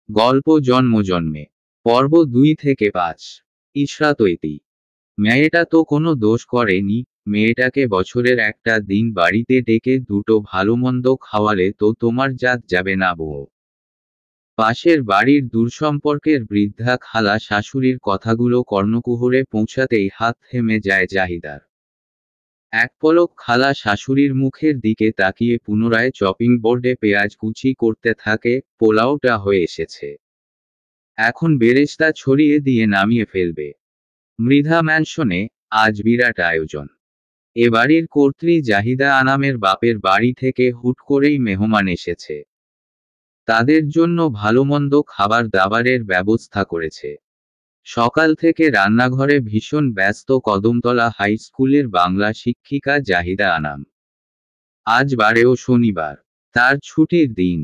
গল্প জন্ম জন্মে। পর্ব 2 থেকে 5। ইশরাতৈতি। মেয়েটা তো কোনো দোষ করেনি। মেয়েটাকে বছরের একটা দিন বাড়িতে ডেকে দুটো ভালো মন্দ খাওয়ালে তো তোমার জাত যাবে না বউ। পাশের বাড়ির দূরসম্পর্কের বৃদ্ধা খালা শাশুড়ির কথাগুলো কর্ণকুহরে পৌঁছাতেই হাত থেমে যায় জাহিদার। এক পলক খালা শাশুড়ির মুখের দিকে তাকিয়ে পুনরায় চপিং বোর্ডে পেঁয়াজ কুচি করতে থাকে। পোলাওটা হয়ে এসেছে, এখন বেরেস্তা ছড়িয়ে দিয়ে নামিয়ে ফেলবে। মৃধা ম্যানশনে আজ বিরাট আয়োজন। এ বাড়ির কর্ত্রী জাহিদা আনামের বাপের বাড়ি থেকে হুট করেই মেহমান এসেছে। তাদের জন্য ভালোমন্দ খাবার দাবারের ব্যবস্থা করেছে। সকাল থেকে রান্নাঘরে ভীষণ ব্যস্ত কদমতলা হাই স্কুলের বাংলা শিক্ষিকা জাহিদা আনাম। আজ বারেও শনিবার, তার ছুটির দিন।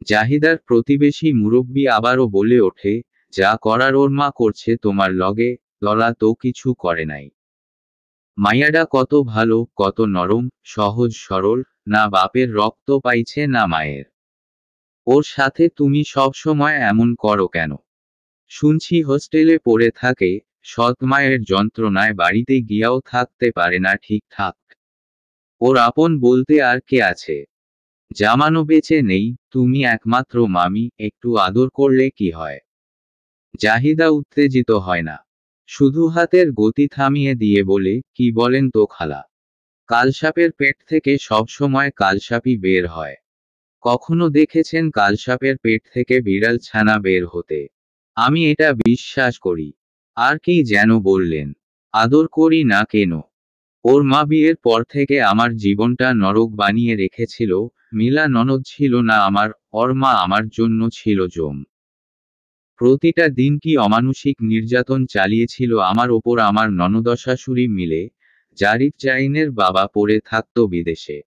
জাহিদার প্রতিবেশী মুরব্বি আবারও বলে ওঠে, যা করার ওর মা করছে তোমার লগে, দলা তো কিছু করে নাই। মাইয়াডা কত ভালো, কত নরম, সহজ সরল, না বাপের রক্ত পাইছে না মায়ের। ওর সাথে তুমি সব সময় এমন করো কেন? শুনছি হোস্টেলে পড়ে থাকে, সৎ মায়ের যন্ত্রণায় বাড়িতে গিয়াও থাকতে পারে না ঠিকঠাক। ওর আপন বলতে আর কে আছে? জামানো বেঁচে নেই, তুমি একমাত্র মামি, একটু আদর করলে কি হয়? জাহিদা উত্তেজিত হয় না, শুধু হাতের গতি থামিয়ে দিয়ে বলে, কি বলেন তো খালা? কালসাপের পেট থেকে সবসময় কালসাপই বের হয়। কখনো দেখেছেন কালসাপের পেট থেকে বিড়াল ছানা বের হতে? আমি এটা বিশ্বাস করি। আর কি যেন বললেন? আদর করি না কেন? ওর মা বিয়ের পর থেকে আমার জীবনটা নরক বানিয়ে রেখেছিল। মিলা ননদ ছিল না আমার, ওর মা আমার জন্য ছিল জম। প্রতিটা দিন কি অমানুষিক নির্যাতন চালিয়েছিল আমার ওপর আমার ননদশাশুড়ি মিলে। জারিফ জাইনের বাবা পড়ে থাকতো বিদেশে,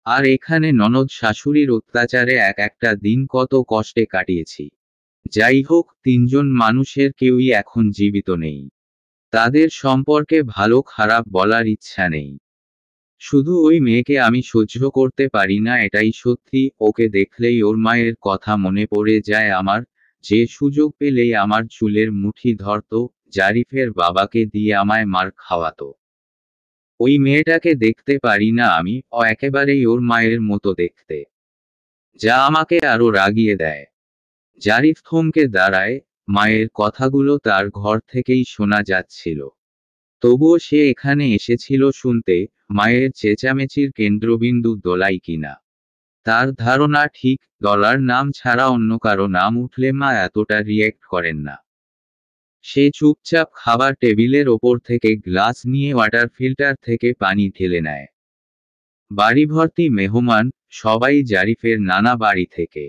আর এখানে ননদ শাশুড়ির অত্যাচারে এক একটা দিন কত কষ্টে কাটিয়েছি। যাই হোক, তিনজন মানুষের কেউই এখন জীবিত নেই। তাদের সম্পর্কে ভালো খারাপ বলার ইচ্ছা নেই। শুধু ওই মেয়েকে আমি সহ্য করতে পারি না, এটাই সত্যি। ওকে দেখলেই ওর মায়ের কথা মনে পড়ে যায় আমার, যে সুযোগ পেলেই আমার চুলের মুঠি ধরত, জারিফের বাবাকে দিয়ে আমায় মার খাওয়াতো। ওই মেয়েটাকে দেখতে পারি না আমি, ও একেবারেই ওর মায়ের মতো দেখতে, যা আমাকে আরো রাগিয়ে দেয়। জারিফ থমকে দাঁড়ায়। মায়ের কথাগুলো তার ঘর থেকেই শোনা যাচ্ছিল। তবুও সে এখানে এসেছিল শুনতে, মায়ের চেঁচামেচির কেন্দ্রবিন্দু দোলাই কিনা। তার ধারণা ঠিক, দলার নাম ছাড়া অন্য কারো নাম উঠলে মা এতটা রিয়েক্ট করেন না। সে চুপচাপ খাবার টেবিলের ওপর থেকে গ্লাস নিয়ে ওয়াটার ফিল্টার থেকে পানি ঢেলে নেয়। বাড়ি ভর্তি মেহমান, সবাই জারিফের নানা বাড়ি থেকে।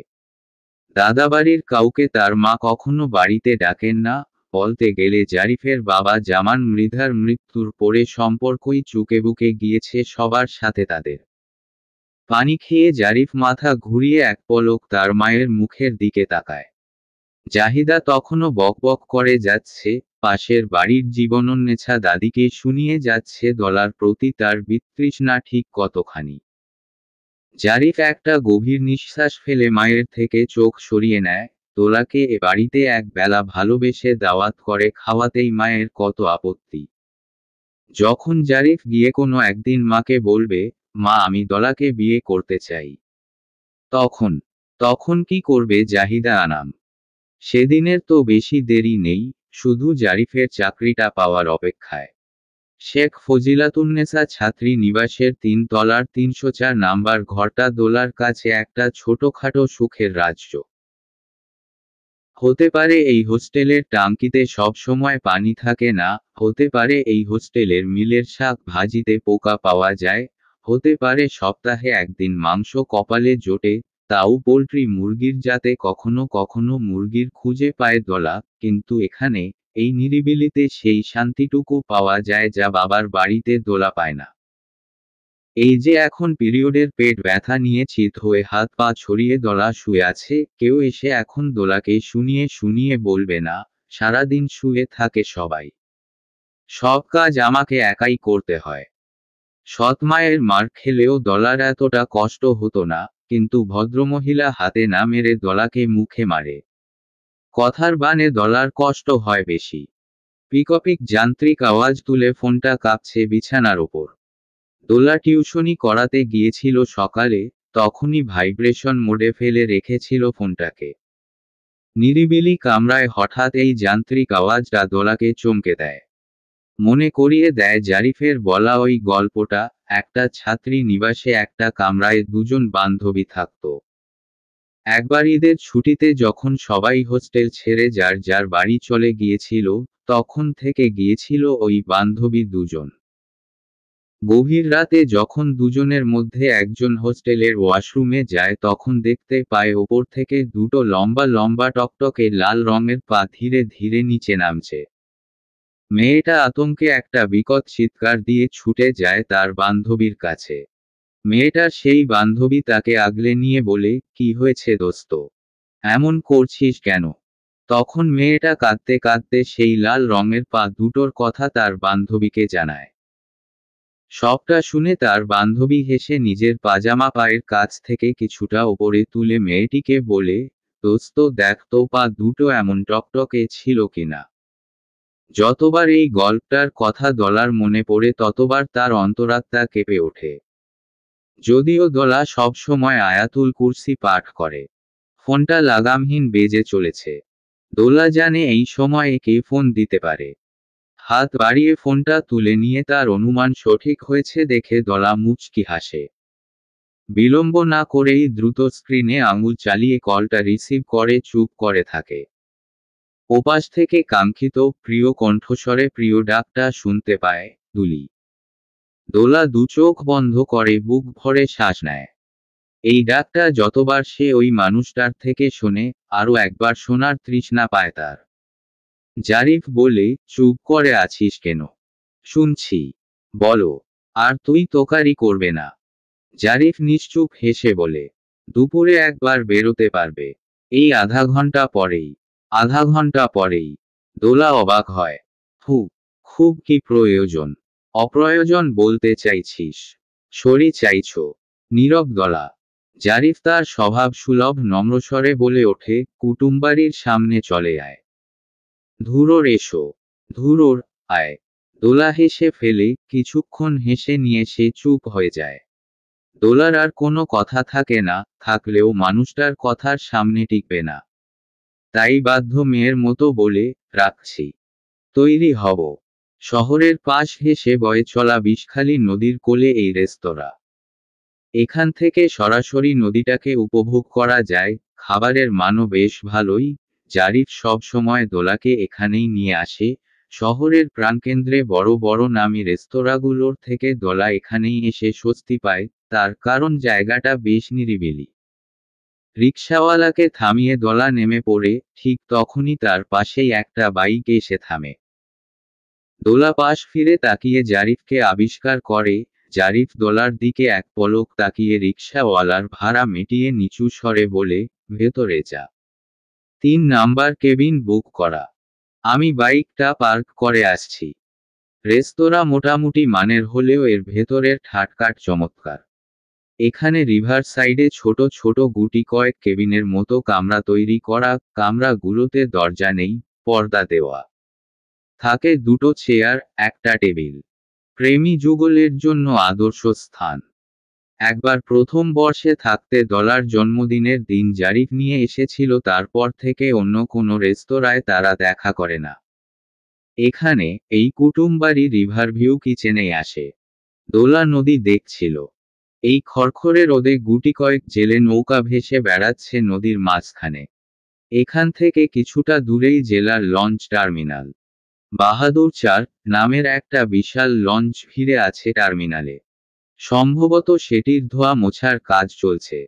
দাদাবাড়ির কাউকে তার মা কখনো বাড়িতে ডাকেন না। বলতে গেলে জারিফের বাবা জামান মৃধার মৃত্যুর পরে সম্পর্কই চুকেবুকে গিয়েছে সবার সাথে তাদের। পানি খেয়ে জারিফ মাথা ঘুরিয়ে এক পলক তার মায়ের মুখের দিকে তাকায়। জাহিদা তখনও বকবক করে যাচ্ছে, পাশের বাড়ির জীবনোন্মেছা দাদিকে শুনিয়ে যাচ্ছে দলার প্রতি তার বিতৃষ্ণা ঠিক কতখানি। জারিফ একটা গভীর নিঃশ্বাস ফেলে মায়ের থেকে চোখ সরিয়ে নেয়। দোলাকে এ বাড়িতে এক বেলা ভালোবেসে দাওয়াত করে খাওয়াতেই মায়ের কত আপত্তি। যখন জারিফ গিয়ে কোনো একদিন মাকে বলবে, মা আমি দলাকে বিয়ে করতে চাই, তখন তখন কি করবে জাহিদা আনাম? সেদিনের তো বেশি দেরি নেই, শুধু জারিফের চাকরিটা পাওয়ার অপেক্ষায়। শেখ ফজিলাতুন্নেসা ছাত্রী নিবাসের 3 তলার 304 নাম্বার ঘরটা দোলার কাছে একটা ছোটখাটো সুখের রাজ্য। হতে পারে এই হোস্টেলের টাঙ্কিতে সব সময় পানি থাকে না, হতে পারে এই হোস্টেলের মিলের শাক ভাজিতে পোকা পাওয়া যায়, হতে পারে সপ্তাহে একদিন মাংস কপালে জোটে, তাও পোল্ট্রি মুরগির, যাতে কখনো কখনো মুরগির খুঁজে পায় দলা। কিন্তু এখানে, এই নিরিবিলিতে সেই শান্তিটুকু পাওয়া যায় যা বাবার বাড়িতে দোলা পায় না। এই যে এখন পিরিয়ডের পেট ব্যথা নিয়ে চিত হয়ে হাত পা ছড়িয়ে দলা শুয়ে আছে, কেউ এসে এখন দোলাকে শুনিয়ে শুনিয়ে বলবে না, সারাদিন শুয়ে থাকে সবাই, সব কাজ আমাকে একাই করতে হয়। সৎ মায়ের মার খেলেও দলার এতটা কষ্ট হতো না, কিন্তু ভদ্রমহিলা হাতে না মেরে দলাকে মুখে মারে। কথার বানে দলার কষ্ট হয় বেশি। পিকপিক যান্ত্রিক আওয়াজ তুলে ফোনটা কাঁপছে বিছানার ওপর। দোলা টিউশনি করাতে গিয়েছিল সকালে, তখনই ভাইব্রেশন মোডে ফেলে রেখেছিল ফোনটাকে। নিরিবিলি কামরায় হঠাৎ এই যান্ত্রিক আওয়াজটা দোলাকে চমকে দেয়। মনে করিয়ে দেয় জারিফের বলা ওই গল্পটা, একটা ছাত্রী নিবাসে একটা কামরায় দুজন বান্ধবী থাকত। একবার ঈদের ছুটিতে যখন সবাই হোস্টেল ছেড়ে যার যার বাড়ি চলে গিয়েছিল, তখন থেকে গিয়েছিল ওই বান্ধবী দুজন। গভীর রাতে যখন দুজনের মধ্যে একজন হোস্টেলের ওয়াশরুমে যায় তখন দেখতে পায় ওপর থেকে দুটো লম্বা লম্বা টকটকে লাল রঙের পা ধীরে ধীরে নিচে নামছে। মেয়েটা আতঙ্কে একটা বিকট চিৎকার দিয়ে ছুটে যায় তার বান্ধবীর কাছে। মেয়েটার সেই বান্ধবী তাকে আগলে নিয়ে বলে, কি হয়েছে দোস্ত, এমন করছিস কেন? তখন মেয়েটা কাঁদতে কাঁদতে সেই লাল রঙের পা দুটোর কথা তার বান্ধবীকে জানায়। সবটা শুনে তার বান্ধবী হেসে নিজের পাজামা পায়ের কাছ থেকে কিছুটা ওপরে তুলে মেয়েটিকে বলে, দোস্ত দেখ তো পা দুটো এমন টকটকে ছিল কিনা। যতবার এই গল্পটার কথা দলার মনে পড়ে ততবার তার অন্তরাত্মা কেঁপে ওঠে। যদিও দলা সব সময় আয়াতুল কুরসি পাঠ করে। ফোনটা লাগামহীন বেজে চলেছে। দোলা জানে এই সময়ে কে ফোন দিতে পারে। হাত বাড়িয়ে ফোনটা তুলে নিয়ে তার অনুমান সঠিক হয়েছে দেখে দলা মুচকি হাসে। বিলম্ব না করেই দ্রুত স্ক্রিনে আঙুল চালিয়ে কলটা রিসিভ করে চুপ করে থাকে। ওপাশ থেকে কাঙ্ক্ষিত প্রিয় কণ্ঠস্বরে প্রিয় ডাকটা শুনতে পায় দুলি। দোলা দু চোখ বন্ধ করে বুক ভরে শ্বাস নেয়। এই ডাকটা যতবার সে ওই মানুষটার থেকে শোনে, আরও একবার শোনার তৃষ্ণা পায় তার। জারিফ বলে, চুপ করে আছিস কেন? শুনছি, বলো। আর তুই তোকারি করবে না? জারিফ নিশ্চুপ হেসে বলে, দুপুরে একবার বেরোতে পারবে। এই আধা ঘন্টা পরেই। আধা ঘন্টা পরেই? দোলা অবাক হয়। খুব কি প্রয়োজন? অপ্রয়োজন বলতে চাইছিস? সরি চাইছ? নীরব দলা। জারিফ তার স্বভাব সুলভ নম্রস্বরে বলে ওঠে, কুটুমবাড়ির সামনে চলে আয়। ধুরোর এসো। ধুরোর, আয়। দোলা হেসে ফেলে, কিছুক্ষণ হেসে নিয়ে সে চুপ হয়ে যায়। দোলার আর কোনো কথা থাকে না, থাকলেও মানুষটার কথার সামনে টিকবে না। তাই বাধ্য মেয়ের মতো বলে, রাখছি। তৈরি হব। শহরের পাশ ঘেঁষে বয়ে চলা বিষখালী নদীর কোলে এই রেস্তোরাঁ। এখান থেকে সরাসরি নদীটাকে উপভোগ করা যায়, খাবারের মানও বেশ ভালোই। জারিফ সব সময় দোলাকে এখানেই নিয়ে আসে। শহরের প্রাণকেন্দ্রে বড় বড় নামী রেস্তোরাঁগুলোর থেকে দোলা এখানেই এসে স্বস্তি পায়, তার কারণ জায়গাটা বেশ নিরিবিলি। রিকশাওয়ালাকে থামিয়ে দোলা নেমে পড়ে, ঠিক তখনই তার পাশেই একটা বাইক এসে থামে। দোলা পাশ ফিরে তাকিয়ে জারিফকে আবিষ্কার করে। জারিফ দোলার দিকে এক পলক তাকিয়ে রিকশাওয়ালার ভাড়া মিটিয়ে নিচু স্বরে বলে, ভেতরে যা। 3 নাম্বার কেবিন বুক করা। আমি বাইকটা পার্ক করে আসছি। রেস্তোরাঁ মোটামুটি মানের হলেও এর ভেতরের ঠাটকাট চমৎকার। এখানে রিভার সাইডে ছোট ছোট গুটি কয়েক কেবিনের মতো কামরা তৈরি করা, কামরাগুলোতে দরজা নেই, পর্দা দেওয়া। থাকে দুটো চেয়ার, একটা টেবিল। প্রেমী যুগলের জন্য আদর্শ স্থান। একবার প্রথম বর্ষে থাকতে দলার জন্মদিনের দিন জারিফ নিয়ে এসেছিল, তারপর থেকে অন্য কোনো রেস্তোরাঁয় তারা দেখা করে না। এখানে, এই কুটুমবাড়ি রিভারভিউ কিচেনে আসে। দোলা নদী দেখছিল। এই খড়খড়ে রোদে গুটি কয়েক জেলে নৌকা ভেসে বেড়াচ্ছে নদীর মাঝখানে। এখান থেকে কিছুটা দূরেই জেলার লঞ্চ টার্মিনাল। বাহাদুর 4 নামের একটা বিশাল লঞ্চ ভিড়ে আছে টার্মিনালে। সম্ভবত সেটির ধোয়া মোছার কাজ চলছে।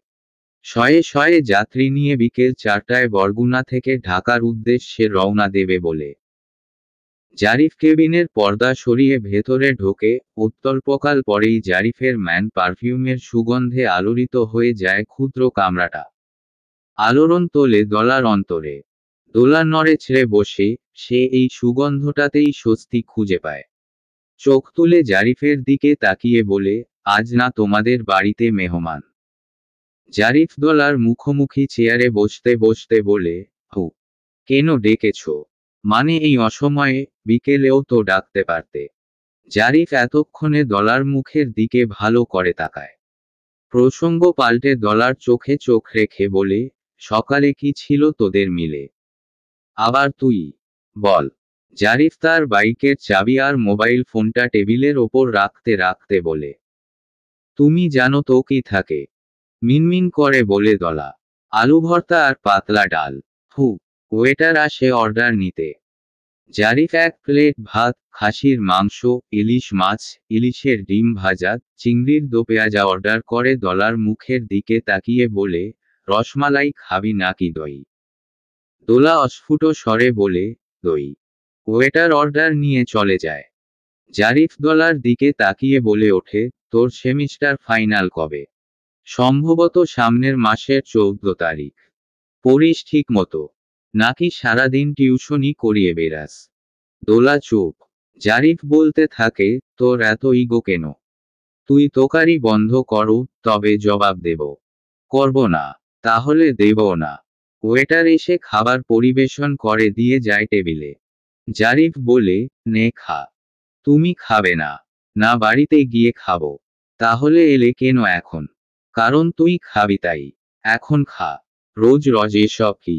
শয়ে শয়ে যাত্রী নিয়ে বিকেল 4টায় বরগুনা থেকে ঢাকার উদ্দেশ্যে রওনা দেবে বলে। জারিফ কেবিনের পর্দা সরিয়ে ভেতরে ঢোকে। অত্যল্পকাল পরেই জারিফের ম্যান পারফিউমের সুগন্ধে আলোড়িত হয়ে যায় ক্ষুদ্র কামরাটা। আলোড়ন তোলে দলার অন্তরে। দোলা নড়ে ছেড়ে বসে, সে এই সুগন্ধটাতেই স্বস্তি খুঁজে পায়। চোখ তুলে জারিফের দিকে তাকিয়ে বলে, আজ না তোমাদের বাড়িতে মেহমান? জারিফ দোলার মুখোমুখি চেয়ারে বসতে বসতে বলে, হু, কেন ডেকেছ? মানে এই অসময়ে? বিকেলেও তো ডাকতে পারতে। জারিফ এতক্ষণে দলার মুখের দিকে ভালো করে তাকায়। প্রসঙ্গ পাল্টে দলার চোখে চোখ রেখে বলে, সকালে কি ছিল তোদের মিলে? আবার তুই বল। জারিফ তার বাইকের চাবি আর মোবাইল ফোনটা টেবিলের ওপর রাখতে রাখতে বলে, তুমি জানো তো কি থাকে? মিনমিন করে বলে দলা, আলু ভর্তা আর পাতলা ডাল। হু, ওয়েটার আসে অর্ডার নিতে। জারিফ এক প্লেট ভাত, খাসির মাংস, ইলিশ মাছ, ইলিশের ডিম ভাজা, চিংড়ির দো পেঁয়াজা অর্ডার করে দলার মুখের দিকে তাকিয়ে বলে, রসমালাই খাবি নাকি দই? দোলা অস্ফুট স্বরে বলে, দই। ওয়েটার অর্ডার নিয়ে চলে যায়। জারিফ দলার দিকে তাকিয়ে বলে ওঠে, তোর সেমিস্টার ফাইনাল কবে? সম্ভবত সামনের মাসের 14 তারিখ। পড়িস ঠিক মতো? নাকি সারাদিন টিউশনি করিয়ে বেড়াস? দোলা চুপ। জারিফ বলতে থাকে, তোর এত ইগো কেন? তুই তোকারি বন্ধ করো, তবে জবাব দেব। করব না, তাহলে দেব না। ওয়েটার এসে খাবার পরিবেশন করে দিয়ে যায় টেবিলে। জারিফ বলে, নে খা। তুমি খাবে না? না বাড়িতে গিয়ে খাবো। তাহলে এলে কেন এখন? কারণ তুই খাবি তাই। এখন খা। রোজ রোজ এসব কি?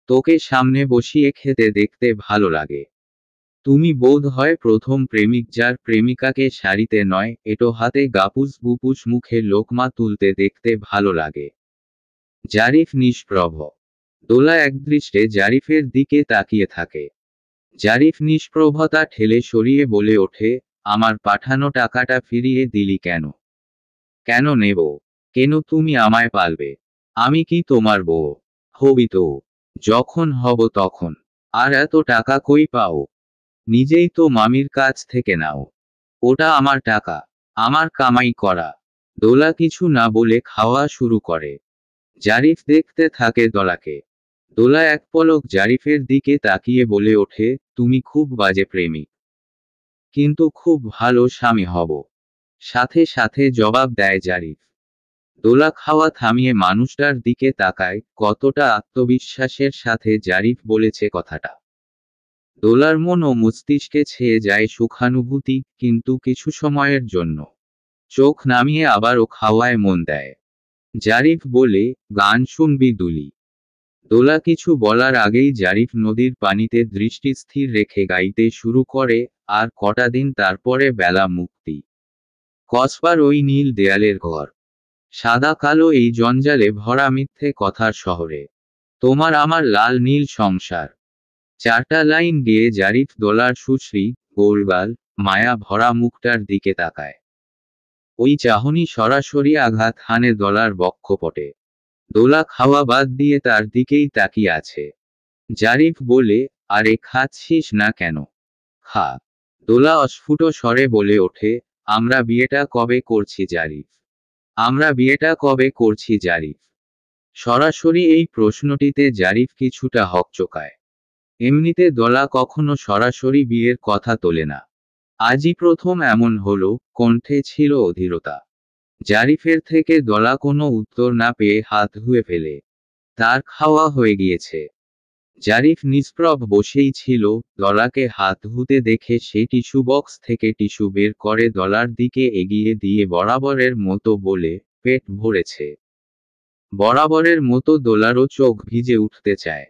তোকে সামনে বসিয়ে খেতে দেখতে ভালো লাগে। তুমি বোধ হয় প্রথম প্রেমিক যার প্রেমিকাকে শাড়িতে নয় এটো হাতে গাপুস গুপুস মুখে লোকমা তুলতে দেখতে ভালো লাগে। জারিফ নিষ্প্রভ। দোলা একদৃষ্টে জারিফের দিকে তাকিয়ে থাকে। জারিফ নিষ্প্রভতা ঠেলে সরিয়ে বলে ওঠে, আমার পাঠানো টাকাটা ফিরিয়ে দিলি কেন? কেন নেব? কেন তুমি আমায় পালবে? আমি কি তোমার বউ? হবি তো। যখন হব তখন। আর এত টাকা কই পাও? নিজেই তো মামির কাছ থেকে নাও। ওটা আমার টাকা। আমার কামাই করা। দোলা কিছু না বলে খাওয়া শুরু করে। জারিফ দেখতে থাকে দোলাকে। দোলা এক পলক জারিফের দিকে তাকিয়ে বলে ওঠে, তুমি খুব বাজে প্রেমিক। কিন্তু খুব ভালো স্বামী হব। সাথে সাথে জবাব দেয় জারিফ। দোলা খাওয়া থামিয়ে মানুষটার দিকে তাকায়, কতটা আত্মবিশ্বাসের সাথে জারিফ বলেছে কথাটা। দোলার মন ও মস্তিষ্কে ছেয়ে যায় সুখানুভূতি, কিন্তু কিছু সময়ের জন্য। চোখ নামিয়ে আবারও খাওয়ায় মন দেয়। জারিফ বলে, গান শুনবি দুলি? দোলা কিছু বলার আগেই জারিফ নদীর পানিতে দৃষ্টি স্থির রেখে গাইতে শুরু করে, আর কটা দিন তারপরে বেলা মুক্তি। কসবার ওই নীল দেয়ালের ঘর। সাদা কালো এই জঞ্জালে ভরা মিথ্যে কথার শহরে। তোমার আমার লাল নীল সংসার। 4টা লাইন গেয়ে জারিফ দোলার সুশ্রী, গোলগাল, মায়া ভরা মুখটার দিকে তাকায়। ওই চাহনি সরাসরি আঘাত হানে দোলার বক্ষপটে। দোলা খাওয়া বাদ দিয়ে তার দিকেই তাকিয়ে আছে। জারিফ বলে, আরে খাচ্ছিস না কেন? খা। দোলা অস্ফুট স্বরে বলে ওঠে, আমরা বিয়েটা কবে করছি জারিফ? আমরা বিয়েটা কবে করছি জারিফ? সরাসরি এই প্রশ্নটিতে জারিফ কিছুটা হকচকায়। এমনিতে দোলা কখনো সরাসরি বিয়ের কথা তোলে না। আজই প্রথম এমন হলো, কণ্ঠে ছিল অধীরতা। জারিফের থেকে দোলা কোনো উত্তর না পেয়ে হাত ধুয়ে ফেলে। তার খাওয়া হয়ে গিয়েছে। জারিফ নিষ্প্রভ বসেই ছিল, দলাকে হাত ধুতে দেখে সে টিস্যু বক্স থেকে টিস্যু বের করে দলার দিকে এগিয়ে দিয়ে বরাবরের মতো বলে, পেট ভরেছে। বরাবরের মতো দোলারও চোখ ভিজে উঠতে চায়।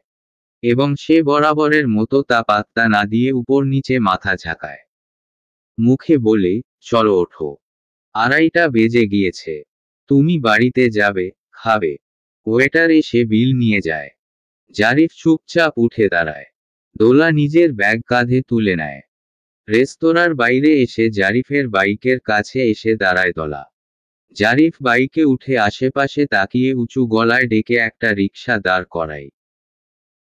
এবং সে বরাবরের মতো তা পাত্তা না দিয়ে উপর নিচে মাথা ঝাঁকায়। মুখে বলে, চলো ওঠো। 2:30 বেজে গিয়েছে। তুমি বাড়িতে যাবে, খাবে। ওয়েটার এসে বিল নিয়ে যায়। জারিফ চুপচাপ উঠে দাঁড়ায়। দোলা নিজের ব্যাগ কাঁধে তুলে নেয়। রেস্তোরাঁর বাইরে এসে জারিফের বাইকের কাছে এসে দাঁড়ায় দোলা। জারিফ বাইকে উঠে আশেপাশে তাকিয়ে উঁচু গলায় ডেকে একটা রিকশা দাঁড় করায়।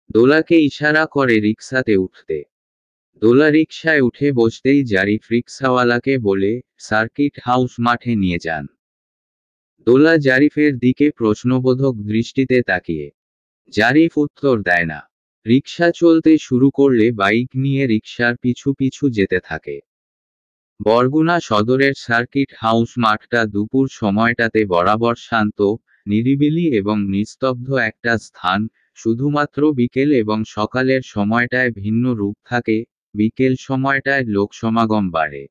দোলাকে ইশারা করে রিকশাতে উঠতে। দোলা রিকশায় উঠে বসতেই জারিফ রিকশাওয়ালাকে বলে, সার্কিট হাউস মাঠে নিয়ে যান। দোলা জারিফের দিকে প্রশ্নবোধক দৃষ্টিতে তাকিয়ে। জারিফ উত্তর দেয় না। রিকশা চলতে শুরু করলে বাইক নিয়ে রিকশার পিছু পিছু যেতে থাকে। বরগুনা সদরের সার্কিট হাউস মাঠটা দুপুর সময়টাতে বরাবর শান্ত, নিরিবিলি এবং নিস্তব্ধ একটা স্থান। শুধুমাত্র বিকেল এবং সকালের সময়টায় ভিন্ন রূপ থাকে। বিকেল সময়টায় লোক সমাগম বাড়ে।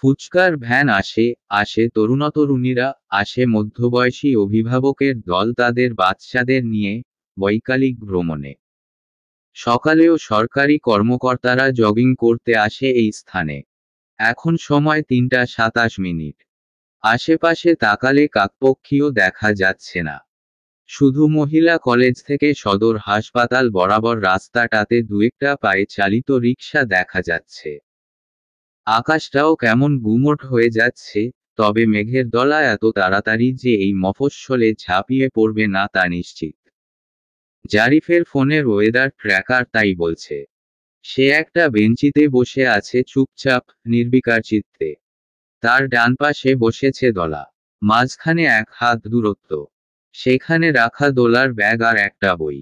ফুচকার ভ্যান আসে, আসে তরুণতরুণীরা, আসে মধ্যবয়সী অভিভাবকের দল তাদের বাচ্চাদের নিয়ে বৈকালিক ভ্রমণে। সকালেও সরকারি কর্মকর্তারা জগিং করতে আসে এই স্থানে। এখন সময় ৩:২৭। আশেপাশে তাকালে কাকপক্ষীও দেখা যাচ্ছে না। শুধু মহিলা কলেজ থেকে সদর হাসপাতাল বরাবর রাস্তাটাতে দুয়েকটা পায়ে চালিত রিকশা দেখা যাচ্ছে। আকাশটাও কেমন গুমোট হয়ে যাচ্ছে, তবে মেঘের দলা এত তাড়াতাড়ি যে এই মফস্বলে ঝাঁপিয়ে পড়বে না তা নিশ্চিত। জারিফের ফোনের ওয়েদার ট্র্যাকার তাই বলছে। সে একটা বেঞ্চিতে বসে আছে চুপচাপ, নির্বিকার চিত্তে। তার ডান পাশে বসেছে দলা। মাঝখানে এক হাত দূরত্ব। সেখানে রাখা দোলার ব্যাগ আর একটা বই।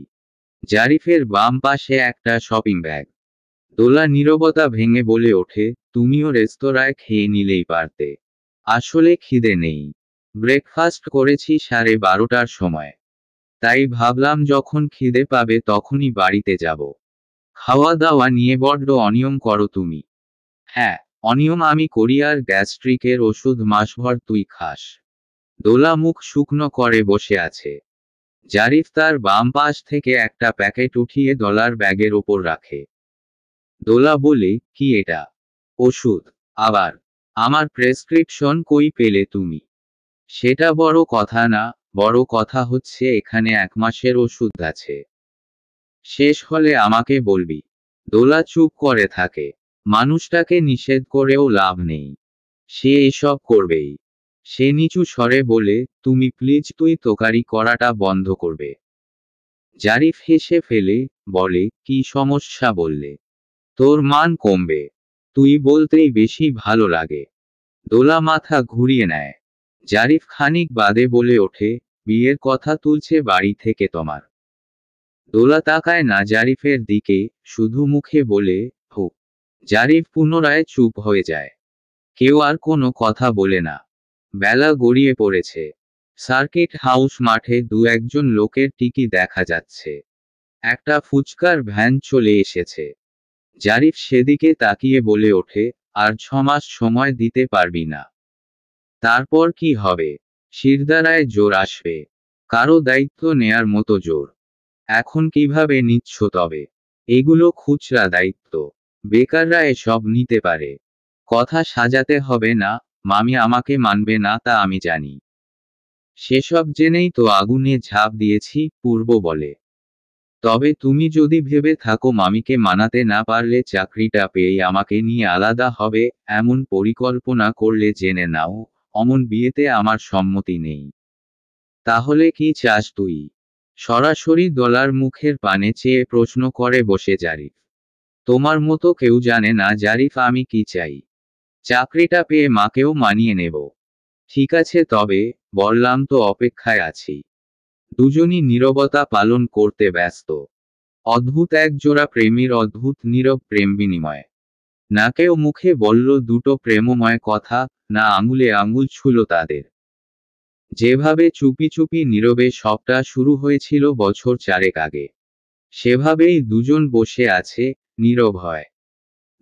জারিফের বাম পাশে একটা শপিং ব্যাগ। দোলা নীরবতা ভেঙে বলে ওঠে, তুমিও রেস্তোরাঁয় খেয়ে নিলেই পারতে। আসলে খিদে নেই। ব্রেকফাস্ট করেছি 12:30টার সময়। তাই ভাবলাম যখন খিদে পাবে তখনই বাড়িতে যাব। খাওয়া দাওয়া নিয়ে বড্ড অনিয়ম করো তুমি। হ্যাঁ, অনিয়ম আমি করি, আর গ্যাস্ট্রিকের ওষুধ মাসভর তুই খাস। দোলা মুখ শুকনো করে বসে আছে। জারিফ তার বাম পাশ থেকে একটা প্যাকেট উঠিয়ে দোলার ব্যাগের ওপর রাখে। দোলা বলে, কি এটা? ওষুধ? আবার? আমার প্রেসক্রিপশন কই পেলে তুমি? সেটা বড় কথা না, বড় কথা হচ্ছে এখানে 1 মাসের ওষুধ আছে। শেষ হলে আমাকে বলবি। দোলা চুপ করে থাকে। মানুষটাকে নিষেধ করেও লাভ নেই। সে এসব করবেই। সে নিচু স্বরে বলে, তুমি প্লিজ তুই তোকারি করাটা বন্ধ করবে। জারিফ হেসে ফেলে, বলে, কি সমস্যা বললে? তোর মান কমবে। তুই বলতেই বেশি ভালো লাগে। দোলা মাথা ঘুরিয়ে নেয়। জারিফ খানিক বাদে বলে ওঠে, বিয়ের কথা তুলছে বাড়ি থেকে তোমার। দোলা তাকায় না জারিফের দিকে, শুধু মুখে বলে, হো। জারিফ পুনরায় চুপ হয়ে যায়। কেউ আর কোনো কথা বলে না। বেলা গড়িয়ে পড়েছে। সার্কিট হাউস মাঠে 2-1 লোকের টিকি দেখা যাচ্ছে। একটা ফুচকার ভ্যান চলে এসেছে। জারিফ সেদিকে তাকিয়ে বলে ওঠে, আর 6 মাস সময় দিতে পারবি না? তারপর কি হবে? শিরদাঁড়ায় জোর আসবে। কারো দায়িত্ব নেয়ার মতো জোর। এখন কিভাবে নিচ্ছ তবে? এগুলো খুচরা দায়িত্ব। বেকাররা এসব নিতে পারে। কথা সাজাতে হবে না, মামি আমাকে মানবে না তা আমি জানি। সেসব জেনেই তো আগুনে ঝাঁপ দিয়েছি, পূর্ব বলে। তবে তুমি যদি ভেবে থাকো মামিকে মানাতে না পারলে চাকরিটা পেয়েই আমাকে নিয়ে আলাদা হবে, এমন পরিকল্পনা করলে জেনে নাও, অমন বিয়েতে আমার সম্মতি নেই। তাহলে কি চাস তুই? সরাসরি দোলার মুখের পানে চেয়ে প্রশ্ন করে বসে জারিফ। তোমার মতো কেউ জানে না জারিফ আমি কি চাই। চাকরিটা পেয়ে মাকেও মানিয়ে নেব। ঠিক আছে তবে, বললাম তো অপেক্ষায় আছি। দুজনই নীরবতা পালন করতে ব্যস্ত। অদ্ভুত এক জোড়া প্রেমীর অদ্ভুত নীরব প্রেম বিনিময়। না কেউ মুখে বলল দুটো প্রেমময় কথা, না আঙুলে আঙুল ছুঁলো তাদের। যেভাবে চুপি চুপি নীরবে সবটা শুরু হয়েছিল বছর 4 আগে, সেভাবেই দুজন বসে আছে, নীরব হয়।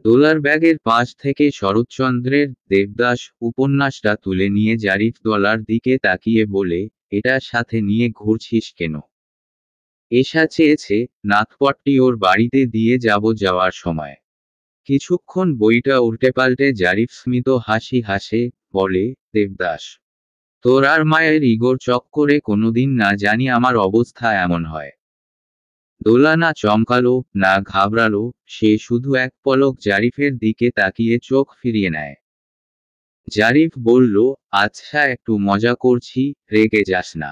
দোলার ব্যাগের পাশ থেকে শরৎচন্দ্রের দেবদাস উপন্যাসটা তুলে নিয়ে জারিফ দোলার দিকে তাকিয়ে বলে, এটা সাথে নিয়ে ঘুরছিস কেন? এসা চেয়েছে, নাথপট্টি ওর বাড়িতে দিয়ে যাব যাওয়ার সময়। কিছুক্ষণ বইটা উল্টেপাল্টে জারিফ স্মিত হাসি হাসে, বলে, দেবদাস? তোর আর মায়ের ইগোর চক্করে কোনোদিন না জানি আমার অবস্থা এমন হয়। দোলা না চমকালো, না ঘাবড়ালো, সে শুধু এক পলক জারিফের দিকে তাকিয়ে চোখ ফিরিয়ে নেয়। জারিফ বলল, আচ্ছা একটু মজা করছি, রেগে যাস না।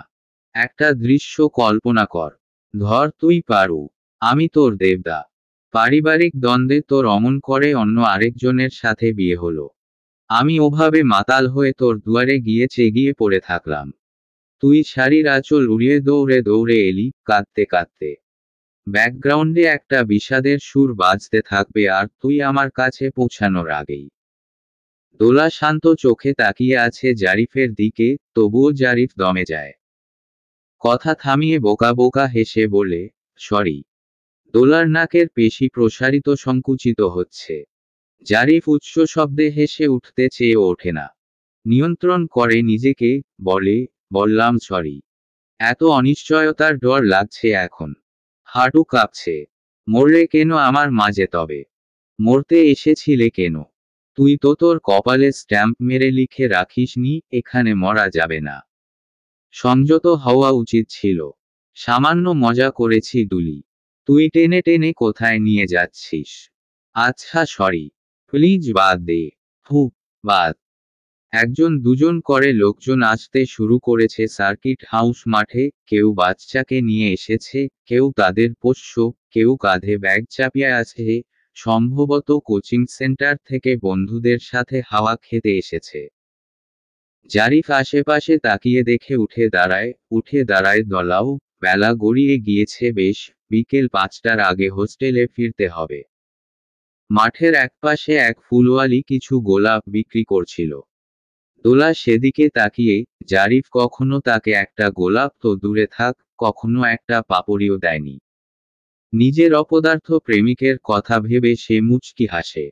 একটা দৃশ্য কল্পনা কর। ধর তুই পারু। আমি তোর দেবদা। পারিবারিক দ্বন্দ্বে তোর অমন করে অন্য আরেকজনের সাথে বিয়ে হলো। আমি ওভাবে মাতাল হয়ে তোর দুয়ারে গিয়ে চেগিয়ে পড়ে থাকলাম। তুই শাড়ির আঁচল উড়িয়ে দৌড়ে দৌড়ে এলি, কাঁদতে কাঁদতে। ব্যাকগ্রাউন্ডে একটা বিষাদের সুর বাজতে থাকবে আর তুই আমার কাছে পৌঁছানোর আগেই। দোলা শান্ত চোখে তাকিয়ে আছে জারিফের দিকে, তবুও জারিফ দমে যায়। কথা থামিয়ে বোকা বোকা হেসে বলে, সরি। দোলার নাকের পেশি প্রসারিত সংকুচিত হচ্ছে। জারিফ উচ্চ শব্দে হেসে উঠতে চেয়ে ওঠে না। নিয়ন্ত্রণ করে নিজেকে, বলে, বললাম সরি। এত অনিশ্চয়তার ডর লাগছে এখন। হাঁটু কাঁপছে। মরলে কেন আমার মাঝে তবে? মরতে এসেছিলে কেন? তুই তো তোর কপালে স্ট্যাম্প মেরে লিখে রাখিসনি এখানে মরা যাবে না। সংযত হওয়া উচিত ছিল। সামান্য মজা করেছি দুলি। তুই টেনে টেনে কোথায় নিয়ে যাচ্ছিস? আচ্ছা সরি। প্লিজ বাদ দে। হু, বাদ। একজন দুজন করে লোকজন আসতে শুরু করেছে সার্কিট হাউস মাঠে, কেউ বাচ্চাকে নিয়ে এসেছে, কেউ তাদের পোষ্য, কেউ কাঁধে ব্যাগ চাপিয়ে আছে, সম্ভবত কোচিং সেন্টার থেকে বন্ধুদের সাথে হাওয়া খেতে এসেছে। জারিফ আশেপাশে তাকিয়ে দেখে উঠে দাঁড়ায় দলাও। বেলা গড়িয়ে গিয়েছে বেশ, বিকেল 5টার আগে হোস্টেলে ফিরতে হবে। মাঠের একপাশে এক ফুলওয়ালি কিছু গোলাপ বিক্রি করছিল। দোলা সেদিকে তাকিয়ে, জারিফ কখনো তাকে একটা গোলাপ তো দূরে থাক, কখনো একটা পাপড়িও দেয়নি। নিজের অপদার্থ প্রেমিকের কথা ভেবে সে মুচকি হাসে।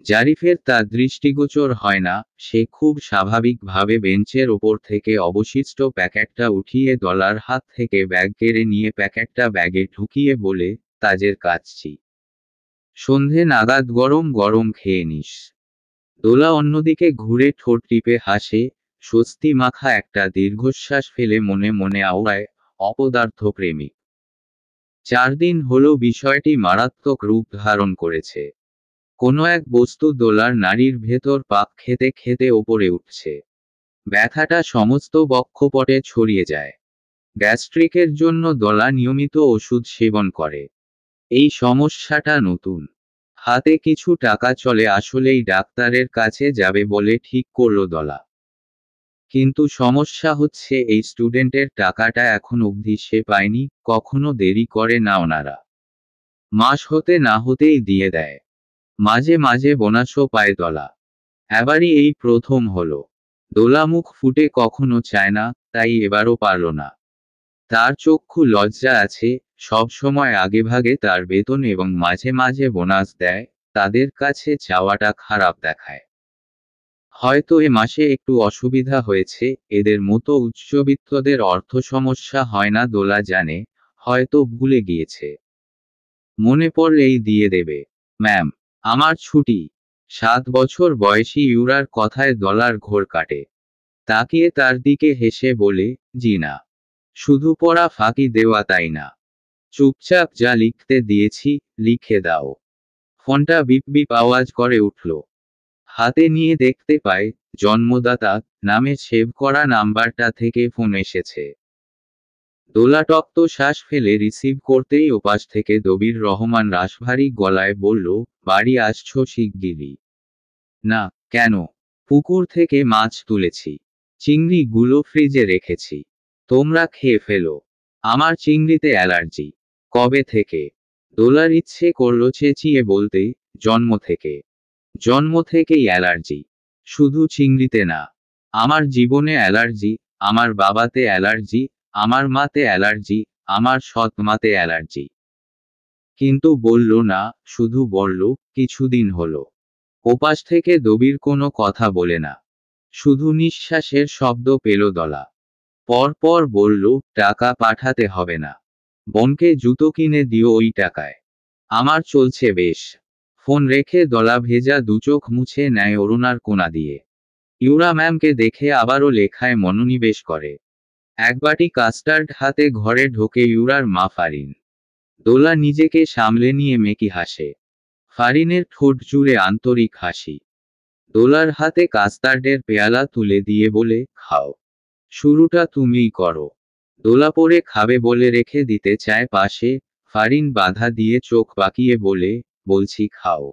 জারিফের তা দৃষ্টিগোচর হয় না। সে খুব স্বাভাবিকভাবে বেঞ্চের ওপর থেকে অবশিষ্ট প্যাকেটটা উঠিয়ে দলার হাত থেকে ব্যাগ কেড়ে নিয়ে প্যাকেটটা ব্যাগে ঢুকিয়ে বলে, তাজের কাচ্ছি। সন্ধে নাগাদ গরম গরম খেয়ে নিস। দোলা অন্যদিকে ঘুরে ঠোঁট টিপে হাসে, স্বস্তি মাখা একটা দীর্ঘশ্বাস ফেলে মনে মনে আওড়ায়, অপদার্থ প্রেমিক। 4 দিন হলো বিষয়টি মারাত্মক রূপ ধারণ করেছে। কোনো এক বস্তু দোলার নাড়ির ভেতর পাক খেতে খেতে ওপরে উঠছে। ব্যথাটা সমস্ত বক্ষপটে ছড়িয়ে যায়। গ্যাস্ট্রিকের জন্য দোলা নিয়মিত ওষুধ সেবন করে। এই সমস্যাটা নতুন। হাতে কিছু টাকা চলে আসলেই ডাক্তারের কাছে যাবে বলে ঠিক করল দলা। কিন্তু সমস্যা হচ্ছে এই স্টুডেন্টের টাকাটা এখন অবধি সে পায়নি, কখনো দেরি করে না ওনারা। মাস হতে না হতেই দিয়ে দেয়। মাঝে মাঝে বোনাসও পায় দলা। এবারই এই প্রথম হলো। দোলা মুখ ফুটে কখনো চায় না, তাই এবারও পারল না। তার চক্ষু লজ্জা আছে, সব সময় আগেভাগে তার বেতন এবং মাঝে মাঝে বোনাস দেয়, তাদের কাছে চাওয়াটা খারাপ দেখায়। হয়তো এ মাসে একটু অসুবিধা হয়েছে, এদের মতো উচ্চবিত্তদের অর্থ সমস্যা হয় না দোলা জানে, হয়তো ভুলে গিয়েছে। মনে পড়লেই দিয়ে দেবে। ম্যাম, আমার ছুটি। 7 বছর বয়সী ইউরার কথায় দলার ঘোর কাটে। তাকিয়ে তার দিকে হেসে বলে, জি না। শুধু পড়া ফাঁকি দেওয়া তাই না। চুপচাপ যা লিখতে দিয়েছি, লিখে দাও। ফোনটা বিপ বিপ আওয়াজ করে উঠল। হাতে নিয়ে দেখতে পায়, জন্মদাতা নামে সেভ করা নাম্বারটা থেকে ফোন এসেছে। দোলা টক্ত শ্বাস ফেলে রিসিভ করতেই ওপাশ থেকে দবির রহমান রাশভারী গলায় বলল, বাড়ি আসছো শিগগিরই? না, কেন? পুকুর থেকে মাছ তুলেছি। চিংড়ি গুলো ফ্রিজে রেখেছি। তোমরা খেয়ে ফেলো। আমার চিংড়িতে অ্যালার্জি। কবে থেকে? দোলার ইচ্ছে করল চেঁচিয়ে বলতে, জন্ম থেকে। জন্ম থেকেই অ্যালার্জি? শুধু চিংড়িতে না। আমার জীবনে অ্যালার্জি, আমার বাবাতে অ্যালার্জি, আমার মাতে অ্যালার্জি, আমার সৎ মাতে অ্যালার্জি। কিন্তু বলল না, শুধু বলল, কিছুদিন হলো। ওপাশ থেকে দবির কোনো কথা বলে না। শুধু নিঃশ্বাসের শব্দ পেল দলা। পরপর বলল, টাকা পাঠাতে হবে না। বোনকে জুতো কিনে দিও ওই টাকায়। আমার চলছে বেশ। ফোন রেখে দলা ভেজা দুচোখ মুছে নেয় অরুণার কোণা দিয়ে। ইউরা ম্যামকে দেখে আবারও লেখায় মনোনিবেশ করে। এক বাটি কাস্টার্ড হাতে ঘরে ঢোকে ইউরার মা ফারিন। দোলা নিজেকে সামলে নিয়ে মেকি হাসে। ফারিনের ঠোঁট জুড়ে আন্তরিক হাসি। দোলার হাতে কাস্টার্ডের পেয়ালা তুলে দিয়ে বলে, খাও। শুরুটা তুমিই করো। দোলা পরে খাবে বলে রেখে দিতে চায় পাশে, ফারিন বাধা দিয়ে চোখ বাঁকিয়ে বলে, বলছি খাও।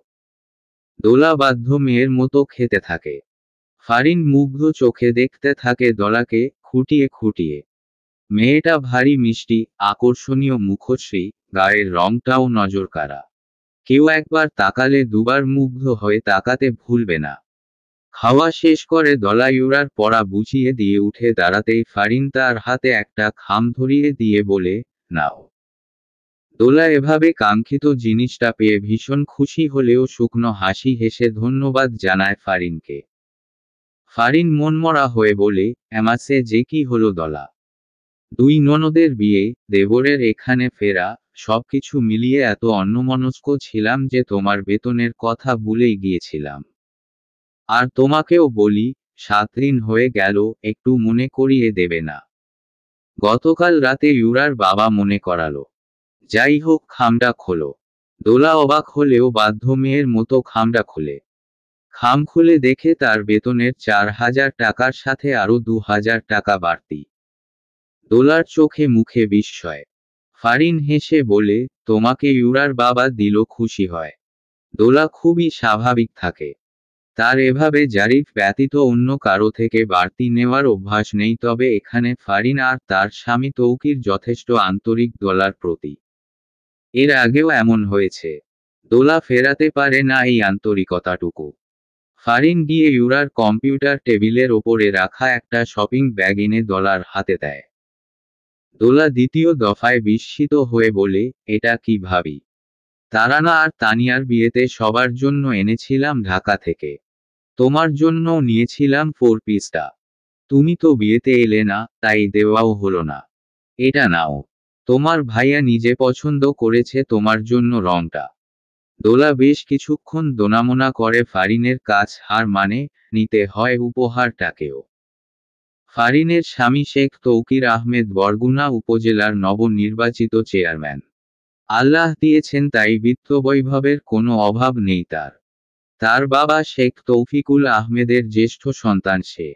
দোলা বাধ্য মেয়ের মতো খেতে থাকে। ফারিন মুগ্ধ চোখে দেখতে থাকে দোলাকে, খুঁটিয়ে খুঁটিয়ে। মেয়েটা ভারী মিষ্টি, আকর্ষণীয় মুখশ্রী, গায়ের রংটাও নজরকাড়া। কেউ একবার তাকালে দুবার মুগ্ধ হয়ে তাকাতে ভুলবে না। খাওয়া শেষ করে দলা ইউরার পড়া বুঝিয়ে দিয়ে উঠে দাঁড়াতেই ফারিন তার হাতে একটা খাম ধরিয়ে দিয়ে বলে, নাও। দোলা এভাবে কাঙ্ক্ষিত জিনিসটা পেয়ে ভীষণ খুশি হলেও শুকনো হাসি হেসে ধন্যবাদ জানায় ফারিনকে। ফারিন মনমরা হয়ে বলে, এমাসে যে কি হলো দলা? দুই ননদের বিয়ে, দেবরের এখানে ফেরা, সবকিছু মিলিয়ে এত অন্যমনস্ক ছিলাম যে তোমার বেতনের কথা ভুলেই গিয়েছিলাম। আর তোমাকেও বলি, 7 দিন হয়ে গেল, একটু মনে করিয়ে দেবে না? গতকাল রাতে ইউরার বাবা মনে করালো। যাই হোক, খামটা খোলো। দোলা অবাক হলেও বাধ্য মেয়ের মতো খামটা খুলে। খাম খুলে দেখে তার বেতনের 4,000 টাকার সাথে আরো 2,000 টাকা বাড়তি। দোলার চোখে মুখে বিস্ময়। ফারিন হেসে বলে, তোমাকে ইউরার বাবা দিল খুশি হয়। দোলা খুবই স্বাভাবিক থাকে। তার এভাবে জারিফ ব্যতীত অন্য কারো থেকে বাড়তি নেওয়ার অভ্যাস নেই, তবে এখানে ফারিন আর তার স্বামী তৌকির যথেষ্ট আন্তরিক দোলার প্রতি। এর আগেও এমন হয়েছে। দোলা ফেরাতে পারে না এই আন্তরিকতাটুকু। ফারিন গিয়ে ইউরার কম্পিউটার টেবিলের ওপরে রাখা একটা শপিং ব্যাগ এনে দোলার হাতে দেয়। দোলা দ্বিতীয় দফায় বিস্মিত হয়ে বলে, এটা কি ভাবি? তারানা আর তানিয়ার বিয়েতে সবার জন্য এনেছিলাম ঢাকা থেকে। তোমার জন্যও নিয়েছিলাম 4 পিসটা। তুমি তো বিয়েতে এলে না, তাই দেওয়াও হলো না। এটা নাও। তোমার ভাইয়া নিজে পছন্দ করেছে তোমার জন্য রংটা। দোলা বেশ কিছুক্ষণ দোনামোনা করে ফারিনের কাছ হার মানে, নিতে হয় উপহারটাকেও। ফারিনের স্বামী শেখ তৌকির আহমেদ বরগুনা উপজেলার নবনির্বাচিত চেয়ারম্যান। আল্লাহ দিয়েছেন তাই বিত্তবৈভবের কোনো অভাব নেই তার। তার বাবা শেখ তৌফিকুল আহমেদের জ্যেষ্ঠ সন্তান সে।